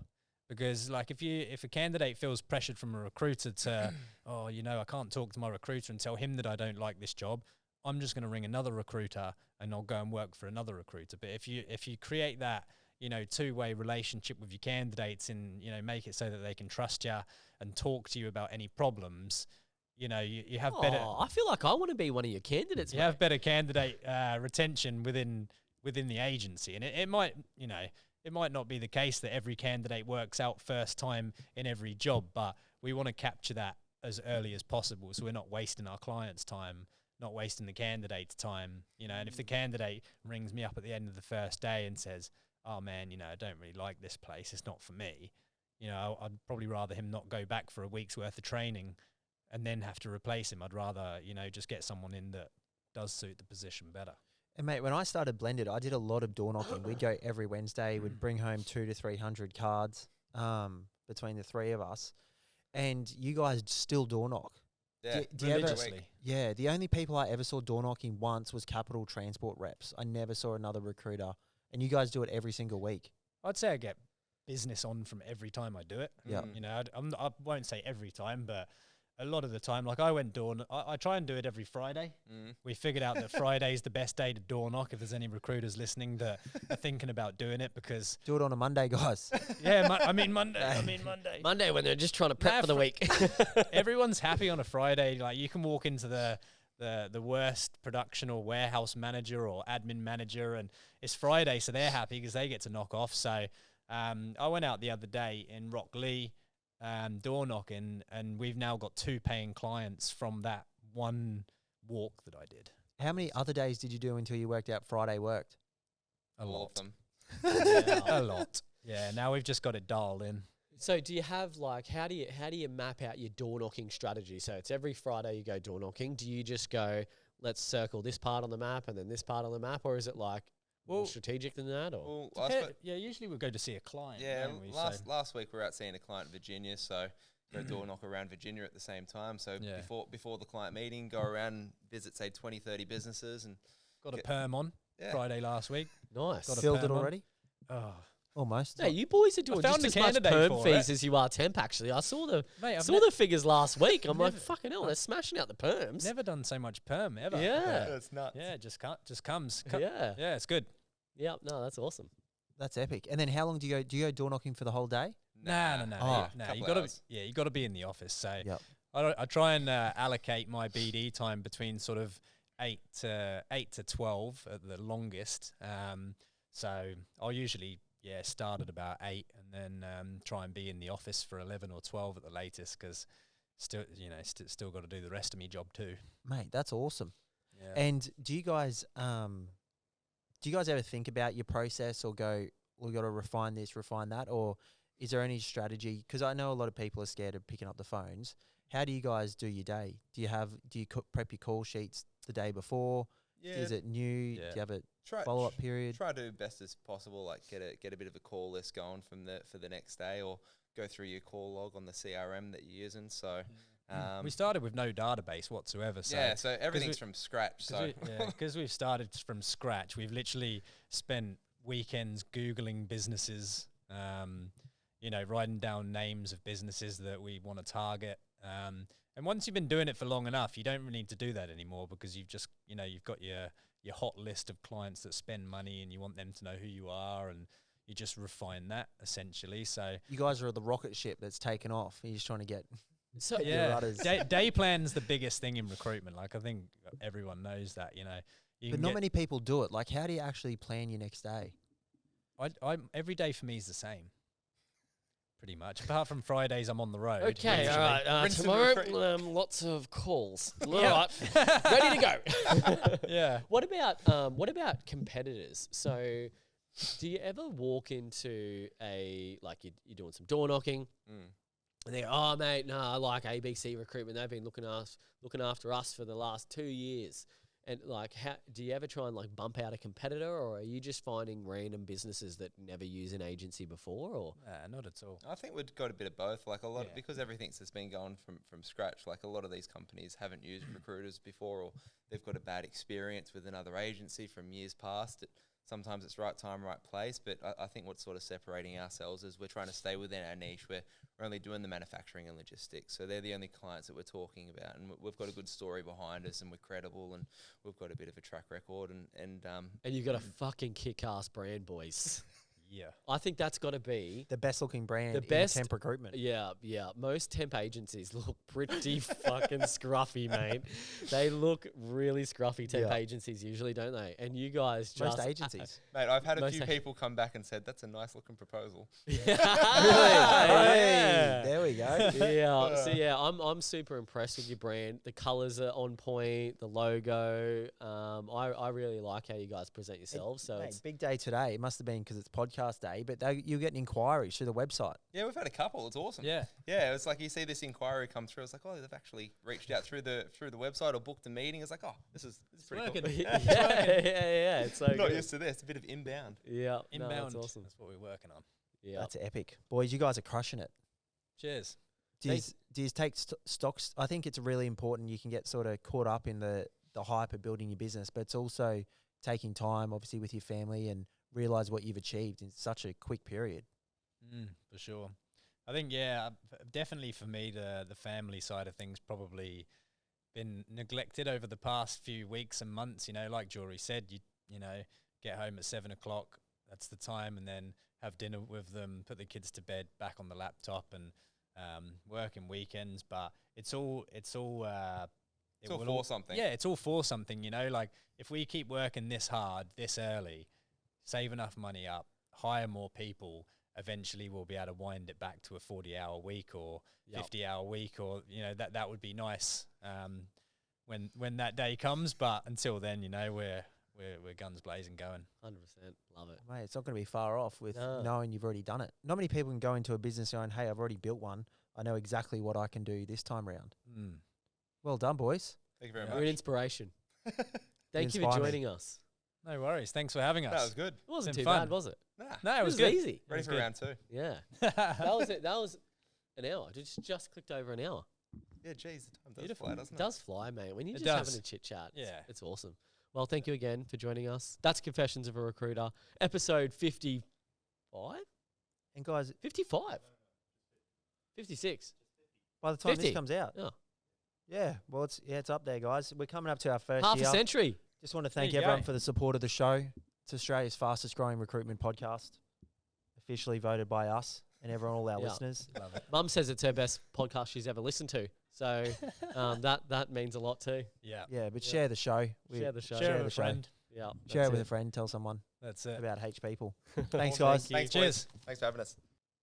Because like if a candidate feels pressured from a recruiter to, I can't talk to my recruiter and tell him that I don't like this job, I'm just going to ring another recruiter and I'll go and work for another recruiter. But if you create that, two-way relationship with your candidates and, make it so that they can trust you and talk to you about any problems, you have better. I feel like I want to be one of your candidates. You have better candidate retention within the agency, and it might not be the case that every candidate works out first time in every job, but we want to capture that as early as possible, so we're not wasting our clients' time, not wasting the candidate's time. And if the candidate rings me up at the end of the first day and says, "Oh man, I don't really like this place. It's not for me." I'd probably rather him not go back for a week's worth of training and then have to replace him. I'd rather, just get someone in that does suit the position better. And mate, when I started Blended, I did a lot of door knocking. We'd go every Wednesday. We'd bring home 200 to 300 cards between the three of us. And you guys still door knock. Yeah, do you ever, religiously. yeah, the only people I ever saw door knocking once was Capital Transport reps. I never saw another recruiter. And you guys do it every single week. I'd say I get business on from every time I do it. Yeah. I won't say every time, but a lot of the time, like I went I try and do it every Friday. We figured out that Friday's the best day to door knock if there's any recruiters listening that are thinking about doing it, because Do it on a Monday, guys. Monday. Monday when they're just trying to prep for the week. Everyone's happy on a Friday. Like you can walk into the worst production or warehouse manager or admin manager, and it's Friday, so they're happy because they get to knock off. So I went out the other day in Rocklea, door knocking, and we've now got 2 paying clients from that one walk that I did. How many other days did you do until you worked out Friday worked? All of them. A lot. Yeah, now we've just got it dialed in. So do you have how do you map out your door knocking strategy? So it's every Friday you go door knocking. Do you just go, let's circle this part on the map and then this part on the map, or is it more strategic than that? Or Usually we'll go to see a client. Yeah, don't we? last week we were out seeing a client in Virginia, so go door knock around Virginia at the same time. So before the client meeting, go around and visit, say, 20, 30 businesses. And got a perm on Friday last week. nice. Got a Filled perm it on. already? Oh, Almost. Hey, you boys are doing found just a as much candidate perm for fees it. as you are temp, actually. I saw the mate, the figures last week. I'm like, never- fucking hell, they're smashing out the perms. never done so much perm ever. Yeah. That's nuts. Yeah, it just comes. Yeah. Yeah, it's good. Yep. No, that's awesome. That's epic. And then how long do you go door knocking for the whole day? No. Oh. You Couple gotta hours. you gotta be in the office. So Yep. I try and allocate my BD time between sort of 8 to 12 at the longest. So I'll usually start at about 8 and then try and be in the office for 11 or 12 at the latest, because still still got to do the rest of my job too. Mate, that's awesome. Yeah. And do you guys ever think about your process or go, we got to refine this, refine that, or is there any strategy? Because I know a lot of people are scared of picking up the phones. How do you guys do your day? Do you prep your call sheets the day before? Yeah. Is it new? Yeah. Do you have a Try- follow-up period? Try to do best as possible, like get a bit of a call list going for the next day, or go through your call log on the CRM that you're using. So we started with no database whatsoever. So so everything's from scratch. So because we've started from scratch, we've literally spent weekends Googling businesses, writing down names of businesses that we want to target. And once you've been doing it for long enough, you don't really need to do that anymore, because you've just, you've got your hot list of clients that spend money and you want them to know who you are, and you just refine that essentially. So You guys are the rocket ship that's taken off. You're just trying to get So your rudders. day plan's the biggest thing in recruitment. Like I think everyone knows that, You But can not get- many people do it. Like, how do you actually plan your next day? every day for me is the same. pretty much. Apart from Fridays, I'm on the road. Okay, usually. all right. Rinse and Tomorrow, repeat. lots of calls. All right, ready to go. Yeah. What about competitors? So, do you ever walk into you're doing some door knocking, and they go, "Oh, mate, no, I like ABC Recruitment. They've been looking after us for the last 2 years." And how do you ever try and bump out a competitor, or are you just finding random businesses that never use an agency before? Or Nah, not at all. I think we've got a bit of both. Like a lot, because everything's just been going from scratch. Like a lot of these companies haven't used recruiters before, or they've got a bad experience with another agency from years past. Sometimes it's right time, right place. But I think what's sort of separating ourselves is we're trying to stay within our niche. We're only doing the manufacturing and logistics. So they're the only clients that we're talking about. And we've got a good story behind us, and we're credible, and we've got a bit of a track record. And you've got a fucking kick-ass brand, boys. Yeah. I think that's got to be The best looking brand the best in temp recruitment. Yeah. Most temp agencies look pretty fucking scruffy, mate. They look really scruffy, temp agencies usually, don't they? And you guys just... Most agencies. mate, I've had a Most few a- people come back and said, that's a nice looking proposal. Hey, there we go. Yeah. So yeah, I'm super impressed with your brand. The colours are on point. The logo. I really like how you guys present yourselves. So Mate, it's big day today. It must have been because it's podcast day, but you're getting inquiries through the website. Yeah, we've had a couple. It's awesome. Yeah. Yeah, it's like you see this inquiry come through. It's like, oh, they've actually reached out through the website or booked a meeting. It's like, oh, this is pretty cool. working. yeah. It's so Not good. used to this. A bit of inbound. Yeah. Inbound. No, that's awesome. That's what we're working on. Yeah. That's epic. Boys, you guys are crushing it. Cheers. Do you take stocks? I think it's really important. You can get sort of caught up in the hype of building your business, but it's also taking time, obviously, with your family and realize what you've achieved in such a quick period. For sure. I think, definitely for me, the family side of things probably been neglected over the past few weeks and months. You know, like Jory said, you know, get home at 7 o'clock. That's the time, and then have dinner with them, put the kids to bed, back on the laptop, and working weekends. But it's all for something. Yeah, it's all for something. You know, like if we keep working this hard, this early, save enough money up, hire more people, eventually we'll be able to wind it back to a 40-hour week or 50-hour week, or that would be nice when that day comes. But until then, we're guns blazing going. 100%. Love it. Mate, it's not going to be far off with knowing you've already done it. Not many people can go into a business going, hey, I've already built one. I know exactly what I can do this time round. Well done, boys. Thank you very You're an much. inspiration. Thank you for inspire me. joining us. No worries. Thanks for having us. That was good. It wasn't Been too fun. bad, was it? Nah, No, it was good. good. Easy. ready for good. round 2. Yeah. That was it. That was an hour. Just clicked over an hour. Yeah, geez, the time does Beautiful. fly, doesn't It does fly, mate. When you're It just does. having a chit chat, Yeah. it's awesome. Well, thank you again for joining us. That's Confessions of a Recruiter, episode 55? And guys, 55? 56? by the time 50. this comes out, Yeah. well, it's up there, guys. We're coming up to our first Half year. a century. Just want to thank There you everyone go. for the support of the show. It's Australia's fastest growing recruitment podcast, officially voted by us and everyone, all our Yeah. listeners. Love it. Mum says it's her best podcast she's ever listened to. So that means a lot too. Yeah. Yeah, but share the show. Share the show. Share the with a show. friend. Yeah. Share it that's with a friend. Tell someone That's it. about H people. Thanks, Well, guys. thank you. Thanks, Cheers. boys. Thanks for having us.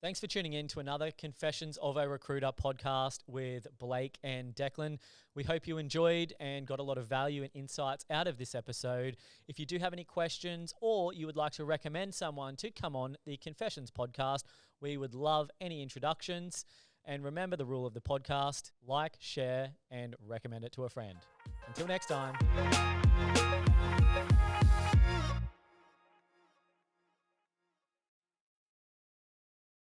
Thanks for tuning in to another Confessions of a Recruiter podcast with Blake and Declan. We hope you enjoyed and got a lot of value and insights out of this episode. If you do have any questions or you would like to recommend someone to come on the Confessions podcast, we would love any introductions. And remember the rule of the podcast: like, share, and recommend it to a friend. Until next time.